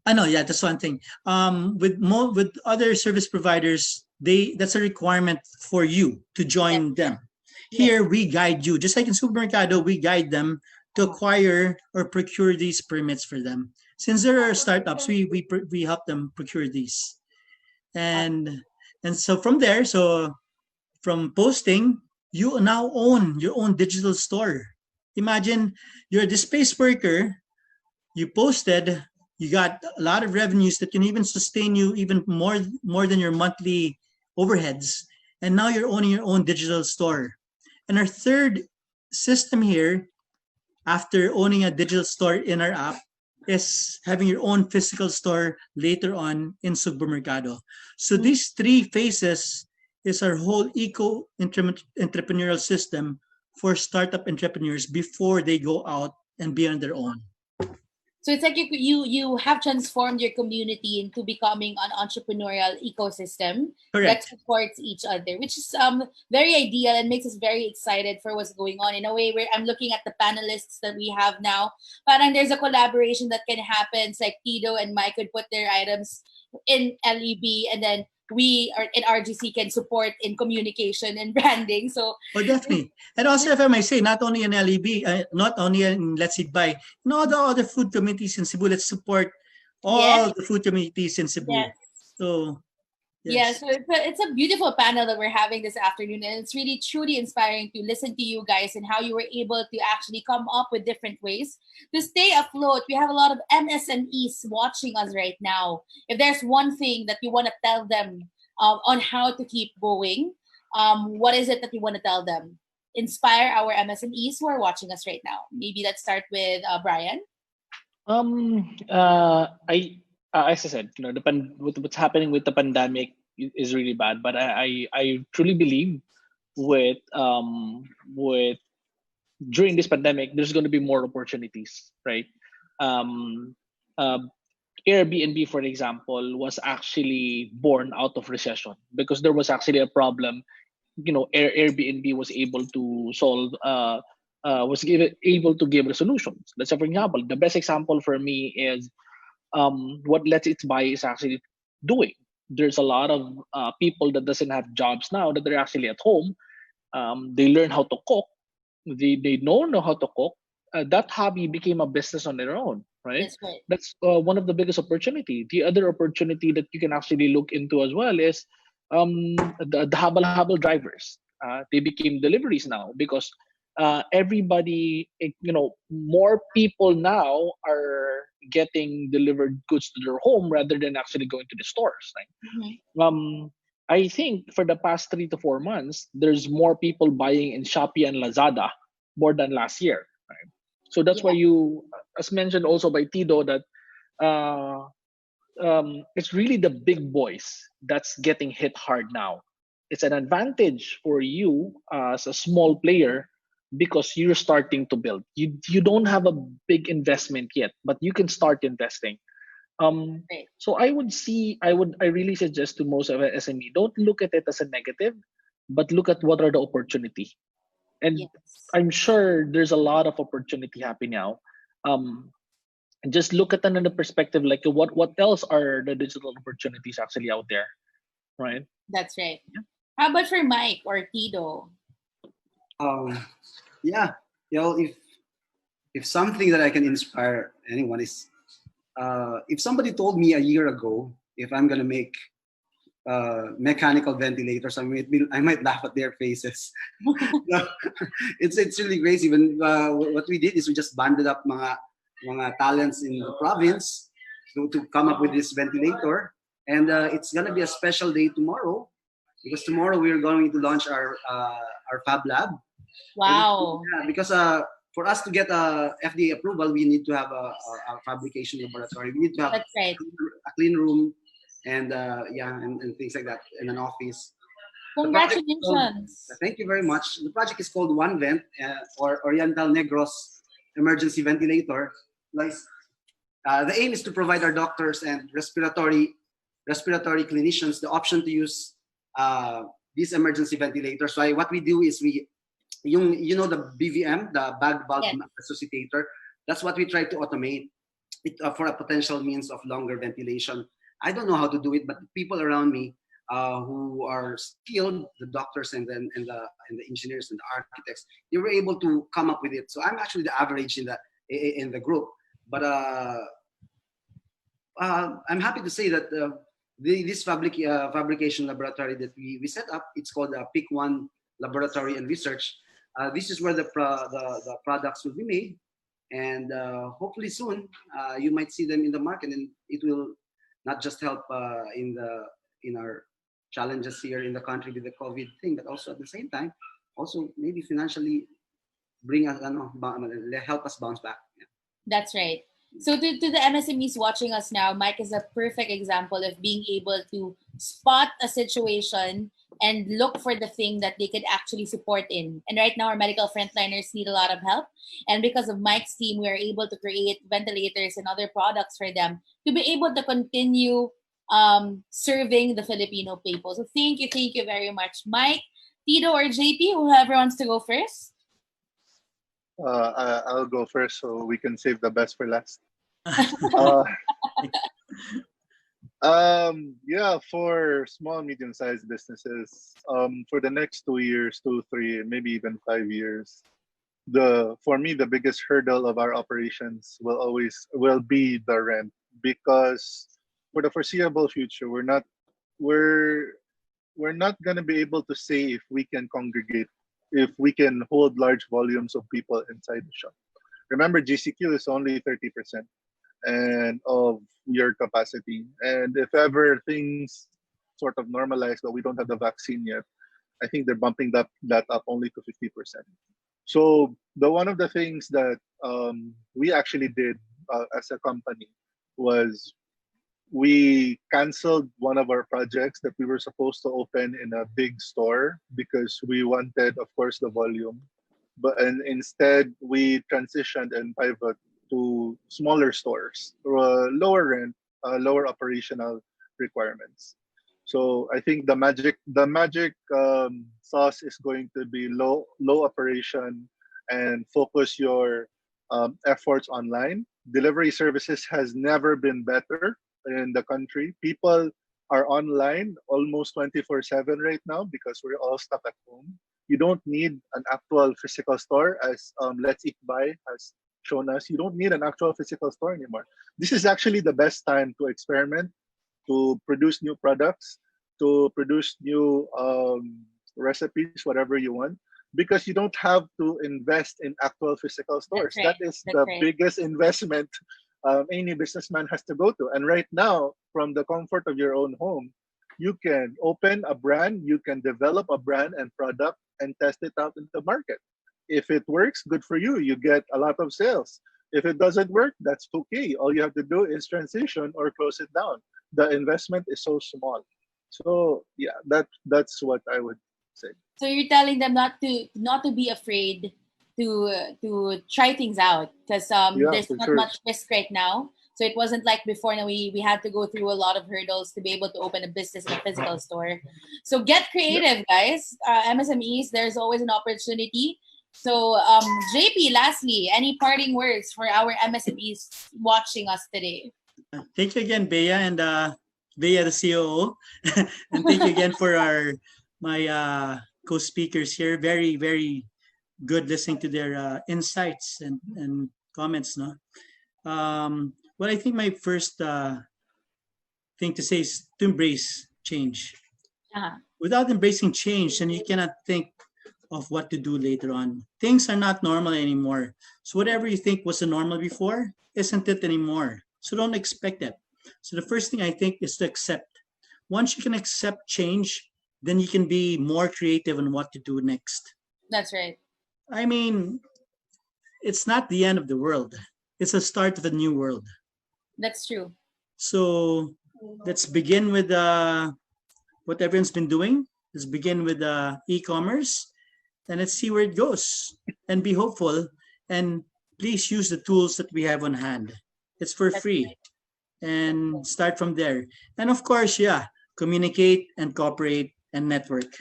yeah, that's one thing. With other service providers, that's a requirement for you to join them. Here, we guide you. Just like in Supermercado, we guide them to acquire or procure these permits for them. Since there are startups, we help them procure these. And so from there, from posting, you now own your own digital store. Imagine you're a displaced worker, you posted, you got a lot of revenues that can even sustain you even more than your monthly overheads. And now you're owning your own digital store. And our third system here, after owning a digital store in our app, is having your own physical store later on in Supermercado. So these three phases is our whole entrepreneurial system for startup entrepreneurs before they go out and be on their own. So it's like you have transformed your community into becoming an entrepreneurial ecosystem that supports each other, which is very ideal and makes us very excited for what's going on. In a way, where I'm looking at the panelists that we have now, parang there's a collaboration that can happen. It's like Tito and Mike could put their items in LEB, and then we are in RGC can support in communication and branding. So definitely. And also, if I may say, not only in LEB, not only in Let's Eat Buy, all the other food communities in Cebu, let's support all the food communities in Cebu. So so it's a beautiful panel that we're having this afternoon, and it's really truly inspiring to listen to you guys and how you were able to actually come up with different ways to stay afloat. We have a lot of MSMEs watching us right now. If there's one thing that you want to tell them on how to keep going, what is it that you want to tell them? Inspire our MSMEs who are watching us right now. Maybe let's start with Brian. As I said, what's happening with the pandemic is really bad. But I truly believe with during this pandemic, there's going to be more opportunities, right? Airbnb, for example, was actually born out of recession because there was actually a problem. Airbnb was able to solve. Able to give solutions. Let's say, for example, the best example for me is what Let's Eat Buy is actually doing. There's a lot of people that doesn't have jobs now that they're actually at home. They learn how to cook. They know how to cook. That hobby became a business on their own, right? That's right. That's one of the biggest opportunity. The other opportunity that you can actually look into as well is the habal drivers. They became deliveries now because everybody, more people now are getting delivered goods to their home rather than actually going to the stores. Right? I think for the past 3 to 4 months, there's more people buying in Shopee and Lazada more than last year. Right? So that's why you, as mentioned also by Tito, that it's really the big boys that's getting hit hard now. It's an advantage for you as a small player because you're starting to build. You don't have a big investment yet, but you can start investing. So I really suggest to most of SME, don't look at it as a negative, but look at what are the opportunity. And I'm sure there's a lot of opportunity happening now. And just look at another perspective, like what else are the digital opportunities actually out there, right? That's right. How about for Mike or Tito? If something that I can inspire anyone is, if somebody told me a year ago if I'm gonna make mechanical ventilators, I might laugh at their faces. It's really crazy. When what we did is we just banded up mga talents in the province to come up with this ventilator, and it's gonna be a special day tomorrow because tomorrow we're going to launch our Fab Lab. Wow! Because for us to get a FDA approval, we need to have a fabrication laboratory. We need to have a clean room, and and things like that, in an office. Congratulations! Thank you very much. The project is called One Vent, or Oriental Negros Emergency Ventilator. The aim is to provide our doctors and respiratory clinicians the option to use these emergency ventilators. So what we do is we the BVM, the bag valve Yes. resuscitator. That's what we try to automate it for a potential means of longer ventilation. I don't know how to do it, but people around me who are skilled, the doctors and the engineers and the architects, they were able to come up with it. So I'm actually the average in the group. But I'm happy to say that this fabrication laboratory that we set up, it's called PIC One Laboratory and Research. This is where the products will be made, and hopefully soon you might see them in the market, and it will not just help in our challenges here in the country with the COVID thing, but also at the same time, also maybe financially bring us, help us bounce back. Yeah. That's right. So to the MSMEs watching us now, Mike is a perfect example of being able to spot a situation and look for the thing that they could actually support in. And right now, our medical frontliners need a lot of help. And because of Mike's team, we are able to create ventilators and other products for them to be able to continue serving the Filipino people. So thank you very much, Mike, Tito, or JP, whoever wants to go first. I'll go first so we can save the best for last. Yeah, for small, medium-sized businesses, for the next 2 years, 2, 3, maybe even 5 years, for me the biggest hurdle of our operations will be the rent, because for the foreseeable future we're not going to be able to say if we can congregate, if we can hold large volumes of people inside the shop. Remember, GCQ is only 30% and of your capacity, and if ever things sort of normalize, but we don't have the vaccine yet, I think they're bumping that up only to 50%. So one of the things that we actually did as a company was we canceled one of our projects that we were supposed to open in a big store because we wanted, of course, the volume. And instead, we transitioned and pivot to smaller stores, lower rent, lower operational requirements. So I think the magic sauce is going to be low operation and focus your efforts online. Delivery services has never been better in the country. People are online almost 24/7 right now because we're all stuck at home. You don't need an actual physical store, as Let's Eat Buy has shown us. You don't need an actual physical store anymore. This is actually the best time to experiment, to produce new products, to produce new recipes, whatever you want, because you don't have to invest in actual physical stores. Right. That is the biggest investment any businessman has to go to. And right now, from the comfort of your own home, you can open a brand, you can develop a brand and product and test it out in the market. If it works, good for you. You get a lot of sales. If it doesn't work, that's okay. All you have to do is transition or close it down. The investment is so small. So yeah, that's what I would say. So you're telling them not to be afraid to try things out, because there's not much risk right now. So it wasn't like before. Now we had to go through a lot of hurdles to be able to open a business in a physical store. So get creative, guys. MSMEs, there's always an opportunity. So JP, lastly, any parting words for our MSMEs watching us today? Thank you again, Bea, and Bea, the COO. And thank you again for my co-speakers here. Very, very good listening to their insights and comments. No, well, I think my first thing to say is to embrace change. Without embracing change, then you cannot think of what to do later on. Things are not normal anymore. So whatever you think was a normal before isn't it anymore. So don't expect it. So the first thing I think is to accept. Once you can accept change, then you can be more creative on what to do next. That's right. I mean, it's not the end of the world. It's the start of a new world. That's true. So let's begin with what everyone's been doing. Let's begin with e-commerce, and let's see where it goes. And be hopeful. And please use the tools that we have on hand. It's for free. Right. And start from there. And of course, communicate and cooperate and network.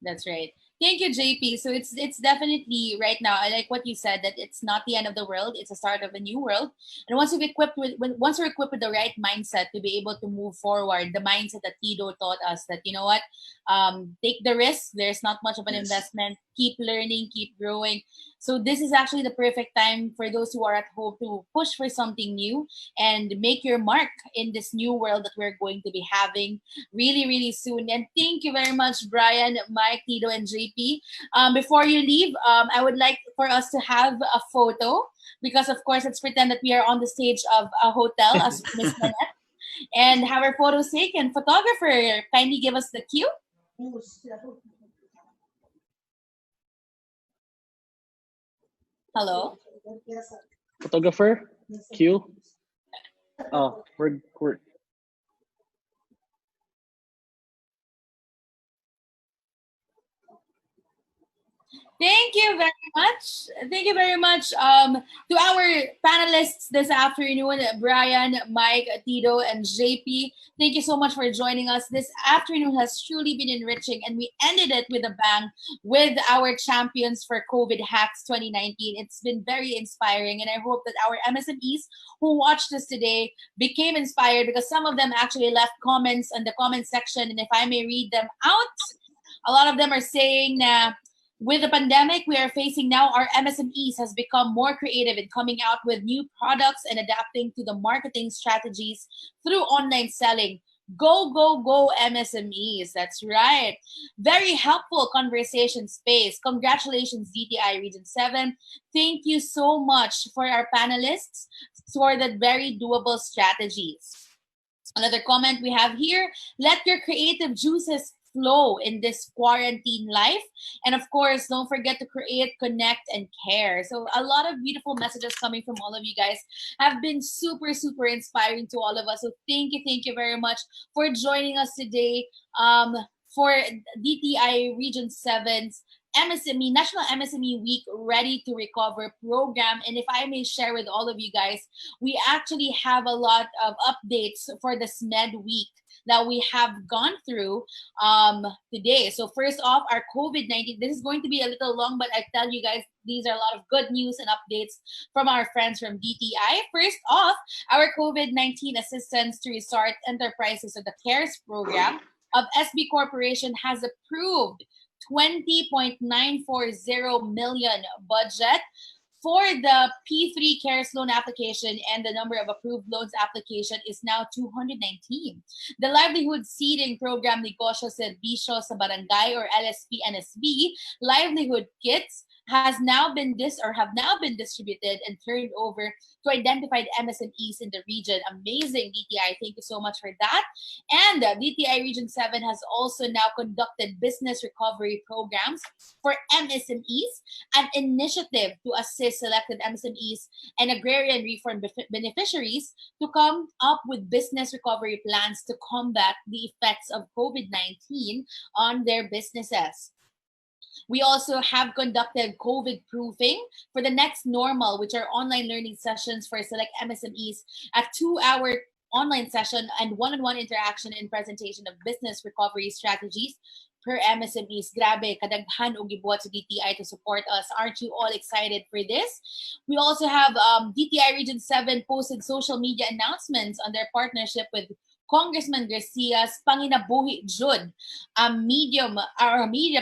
That's right. Thank you, JP. So it's definitely right now. I like what you said, that it's not the end of the world; it's a start of a new world. And once we're equipped with the right mindset to be able to move forward, the mindset that Tito taught us, that you know what, take the risk. There's not much of an Yes. investment. Keep learning, keep growing. So this is actually the perfect time for those who are at home to push for something new and make your mark in this new world that we're going to be having really, really soon. And thank you very much, Brian, Mike, Tito, and JP. Before you leave, I would like for us to have a photo because, of course, let's pretend that we are on the stage of a hotel as Miss Nanette and have our photos taken. Photographer, kindly give us the cue. Hello. Photographer, cue. Oh, we're Thank you very much. Thank you very much to our panelists this afternoon, Brian, Mike, Tito, and JP. Thank you so much for joining us. This afternoon has truly been enriching, and we ended it with a bang with our champions for COVID Hacks 2019. It's been very inspiring, and I hope that our MSMEs who watched us today became inspired, because some of them actually left comments in the comment section, and if I may read them out, a lot of them are saying with the pandemic we are facing now, our MSMEs has become more creative in coming out with new products and adapting to the marketing strategies through online selling. Go, go, go, MSMEs. That's right. Very helpful conversation space. Congratulations, DTI Region 7. Thank you so much for our panelists for the very doable strategies. Another comment we have here: let your creative juices flow in this quarantine life. And of course, don't forget to create, connect, and care. So a lot of beautiful messages coming from all of you guys have been super, super inspiring to all of us. So thank you very much for joining us today for DTI Region 7's MSME National MSME Week Ready to Recover program. And if I may share with all of you guys, we actually have a lot of updates for the SMED week that we have gone through today. So first off, our COVID-19, this is going to be a little long, but I tell you guys, these are a lot of good news and updates from our friends from DTI. First off, our COVID-19 assistance to restart enterprises of the CARES program of SB Corporation has approved 20.940 million budget for the P3 CARES loan application, and the number of approved loans application is now 219. The Livelihood Seeding Program Negosyo Serbisyo sa Barangay, or LSP-NSB, livelihood kits have now been distributed and turned over to identified MSMEs in the region. Amazing, DTI. Thank you so much for that. And DTI Region 7 has also now conducted business recovery programs for MSMEs, an initiative to assist selected MSMEs and agrarian reform beneficiaries to come up with business recovery plans to combat the effects of COVID-19 on their businesses. We also have conducted COVID proofing for the next normal, which are online learning sessions for select MSMEs, a 2-hour online session and one-on-one interaction and presentation of business recovery strategies per MSMEs. Grabe, kadaghan og gibuhat sa DTI to support us. Aren't you all excited for this? We also have DTI Region 7 posted social media announcements on their partnership with Congressman Garcia's Panginabuhi Jud, a media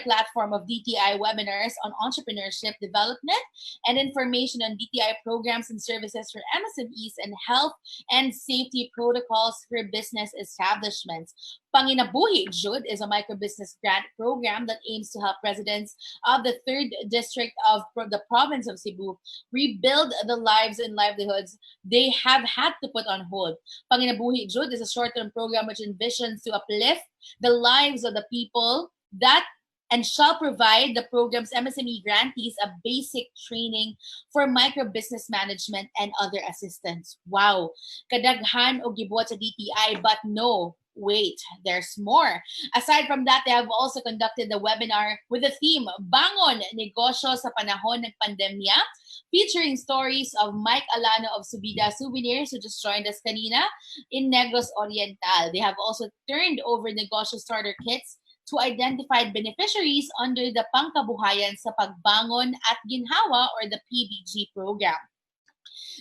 platform of DTI webinars on entrepreneurship development and information on DTI programs and services for MSMEs and health and safety protocols for business establishments. Panginabuhi Jud is a microbusiness grant program that aims to help residents of the 3rd District of the province of Cebu rebuild the lives and livelihoods they have had to put on hold. Panginabuhi Jud is a short-term program which envisions to uplift the lives of the people that and shall provide the program's MSME grantees a basic training for microbusiness management and other assistance. Wow! Kadaghan o gibuhat sa DTI, but no, wait, there's more. Aside from that, they have also conducted the webinar with the theme Bangon Negosyo sa Panahon ng Pandemya, featuring stories of Mike Alano of Subida Souvenirs, who just joined us kanina, in Negros Oriental. They have also turned over negosyo starter kits to identified beneficiaries under the Pangkabuhayan sa Pagbangon at Ginhawa or the PBG program.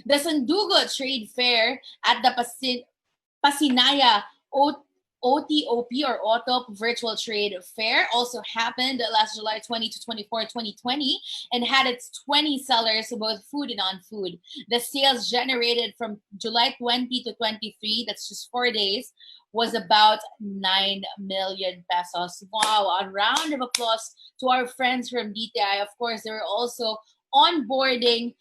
The Sandugo Trade Fair at the Pasinaya OTOP or OTOP Virtual Trade Fair also happened last July 20 to 24, 2020 and had its 20 sellers, both food and non-food. The sales generated from July 20 to 23, that's just 4 days, was about 9 million pesos. Wow, a round of applause to our friends from DTI. Of course, they were also onboarding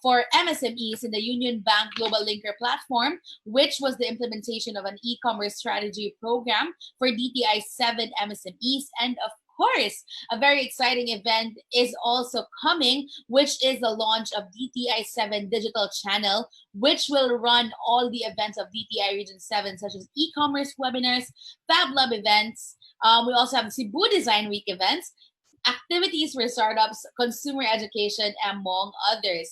for MSMEs in the Union Bank Global Linker platform, which was the implementation of an e-commerce strategy program for DTI 7 MSMEs. And of course, a very exciting event is also coming, which is the launch of DTI 7 Digital Channel, which will run all the events of DTI Region 7, such as e-commerce webinars, Fab Lab events. We also have Cebu Design Week events, activities for startups, consumer education, among others.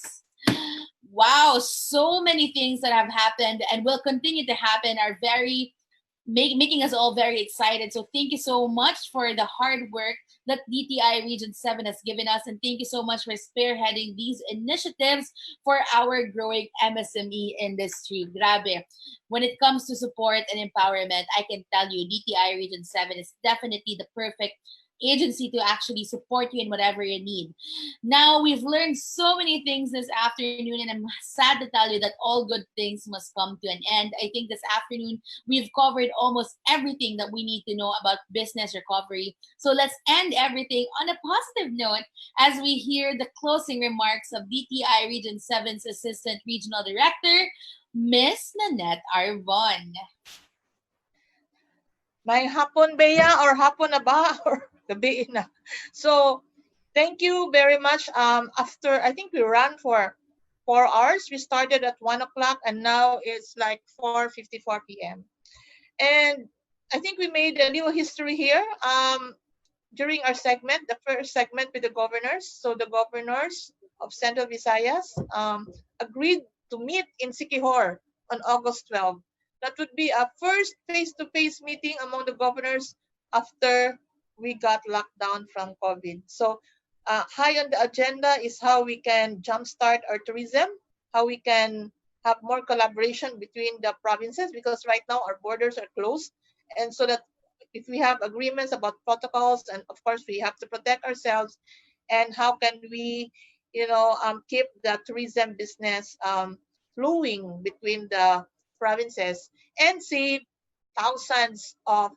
Wow, so many things that have happened and will continue to happen are very making us all very excited. So thank you so much for the hard work that DTI Region 7 has given us, and thank you so much for spearheading these initiatives for our growing MSME industry. Grabe. When it comes to support and empowerment, I can tell you DTI Region 7 is definitely the perfect agency to actually support you in whatever you need. Now, we've learned so many things this afternoon, and I'm sad to tell you that all good things must come to an end. I think this afternoon we've covered almost everything that we need to know about business recovery. So let's end everything on a positive note as we hear the closing remarks of DTI Region 7's Assistant Regional Director, Miss Nanette Arbonne. May hapon ba ya or hapon na ba or gabi na? So thank you very much. After I think we ran for 4 hours, we started at 1 o'clock and now it's like 4:54 p.m. And I think we made a little history here during our segment, the first segment with the governors. So the governors of Central Visayas agreed to meet in Siquijor on August 12. That would be a first face-to-face meeting among the governors after we got locked down from COVID. So high on the agenda is how we can jumpstart our tourism, how we can have more collaboration between the provinces, because right now our borders are closed. And so that if we have agreements about protocols, and of course we have to protect ourselves, and how can we, keep the tourism business flowing between the provinces and save thousands of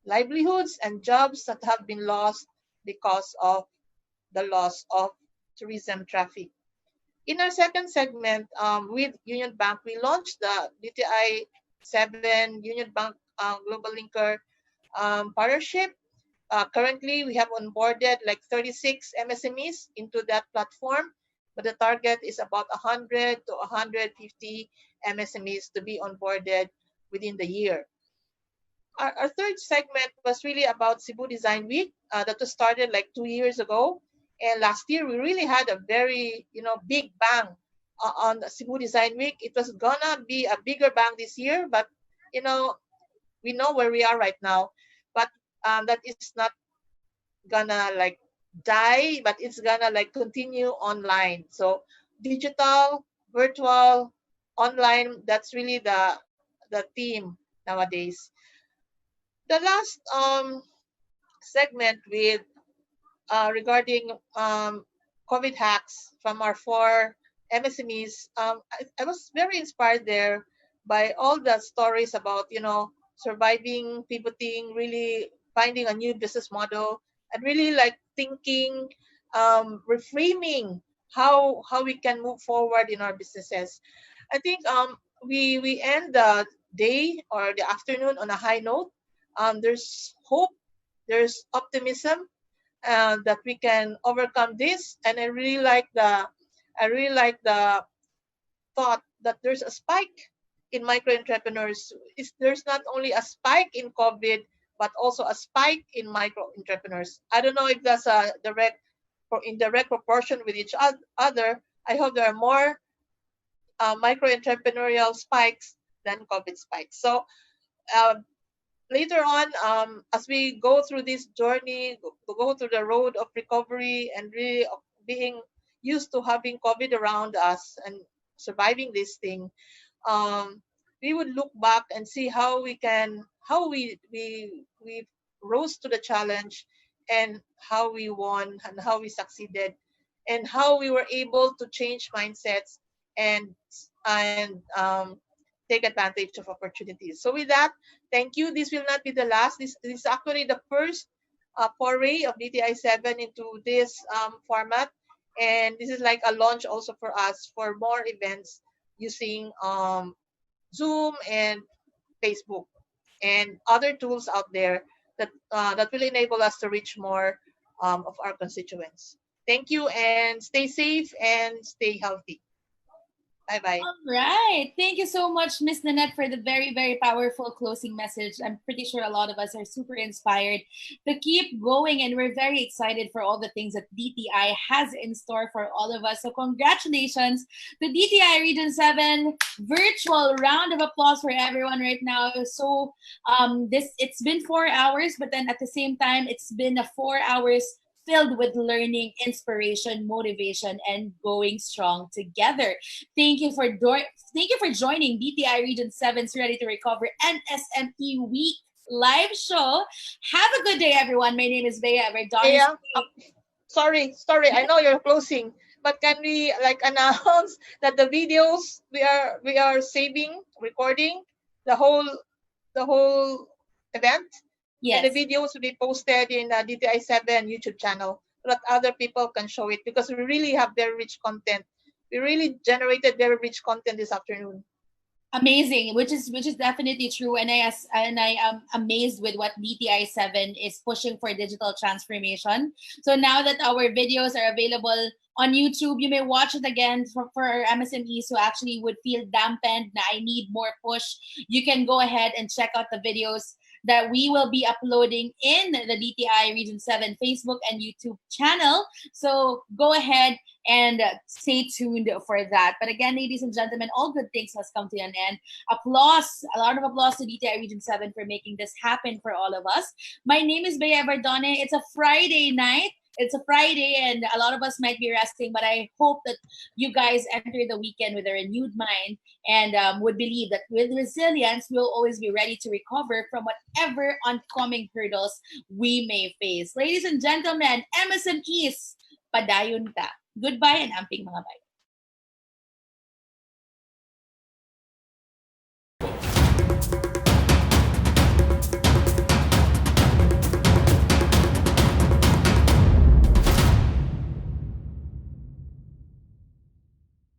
livelihoods and jobs that have been lost because of the loss of tourism traffic. In our second segment with Union Bank, we launched the DTI 7 Union Bank Global Linker partnership. Currently, we have onboarded like 36 MSMEs into that platform, but the target is about 100 to 150 MSMEs to be onboarded within the year. Our third segment was really about Cebu Design Week that was started like 2 years ago. And last year, we really had a very, big bang on the Cebu Design Week. It was gonna be a bigger bang this year, but, we know where we are right now. But that is not gonna like die, but it's gonna like continue online. So digital, virtual, online, that's really the theme nowadays. The last segment with regarding COVID hacks from our 4 MSMEs, I was very inspired there by all the stories about, surviving, pivoting, really finding a new business model, and really like thinking, reframing how we can move forward in our businesses. I think we end the day or the afternoon on a high note. There's hope, there's optimism that we can overcome this, and I really like the thought that there's a spike in micro entrepreneurs. There's not only a spike in COVID, but also a spike in micro entrepreneurs. I don't know if that's a direct proportion with each other. I hope there are more micro entrepreneurial spikes than COVID spikes. So later on, as we go through this journey, go through the road of recovery and really being used to having COVID around us and surviving this thing, um, we would look back and see how we rose to the challenge, and how we won and how we succeeded, and how we were able to change mindsets and and take advantage of opportunities. So with that, thank you. This will not be the last. This is actually the first foray of DTI 7 into this format, and this is like a launch also for us for more events using Zoom and Facebook and other tools out there that will enable us to reach more of our constituents. Thank you, and stay safe and stay healthy. Bye bye. All right. Thank you so much, Miss Nanette, for the very, very powerful closing message. I'm pretty sure a lot of us are super inspired to keep going, and we're very excited for all the things that DTI has in store for all of us. So congratulations to DTI Region 7. Virtual round of applause for everyone right now. So it's been 4 hours, but then at the same time, it's been a 4 hours filled with learning, inspiration, motivation, and going strong together. Thank you for joining DTI Region 7's Ready to Recover MSME Week live show. Have a good day, everyone. My name is Bea Arbonne. Yeah. Sorry. I know you're closing, but can we like announce that the videos we are saving, recording the whole event? Yes. And the videos will be posted in DTI 7 YouTube channel so that other people can show it, because we really have very rich content. We really generated very rich content this afternoon. Amazing, which is definitely true, and I am amazed with what DTI 7 is pushing for digital transformation. So now that our videos are available on YouTube, you may watch it again for our MSMEs who actually would feel dampened. Now I need more push. You can go ahead and check out the videos that we will be uploading in the DTI Region 7 Facebook and YouTube channel. So go ahead and stay tuned for that. But again, ladies and gentlemen, all good things must come to an end. Applause, a lot of applause to DTI Region 7 for making this happen for all of us. My name is Bea Arbonne. It's a Friday night. It's a Friday and a lot of us might be resting, but I hope that you guys enter the weekend with a renewed mind and would believe that with resilience, we'll always be ready to recover from whatever oncoming hurdles we may face. Ladies and gentlemen, MSMEs, padayon ta. Goodbye and amping mga bayan.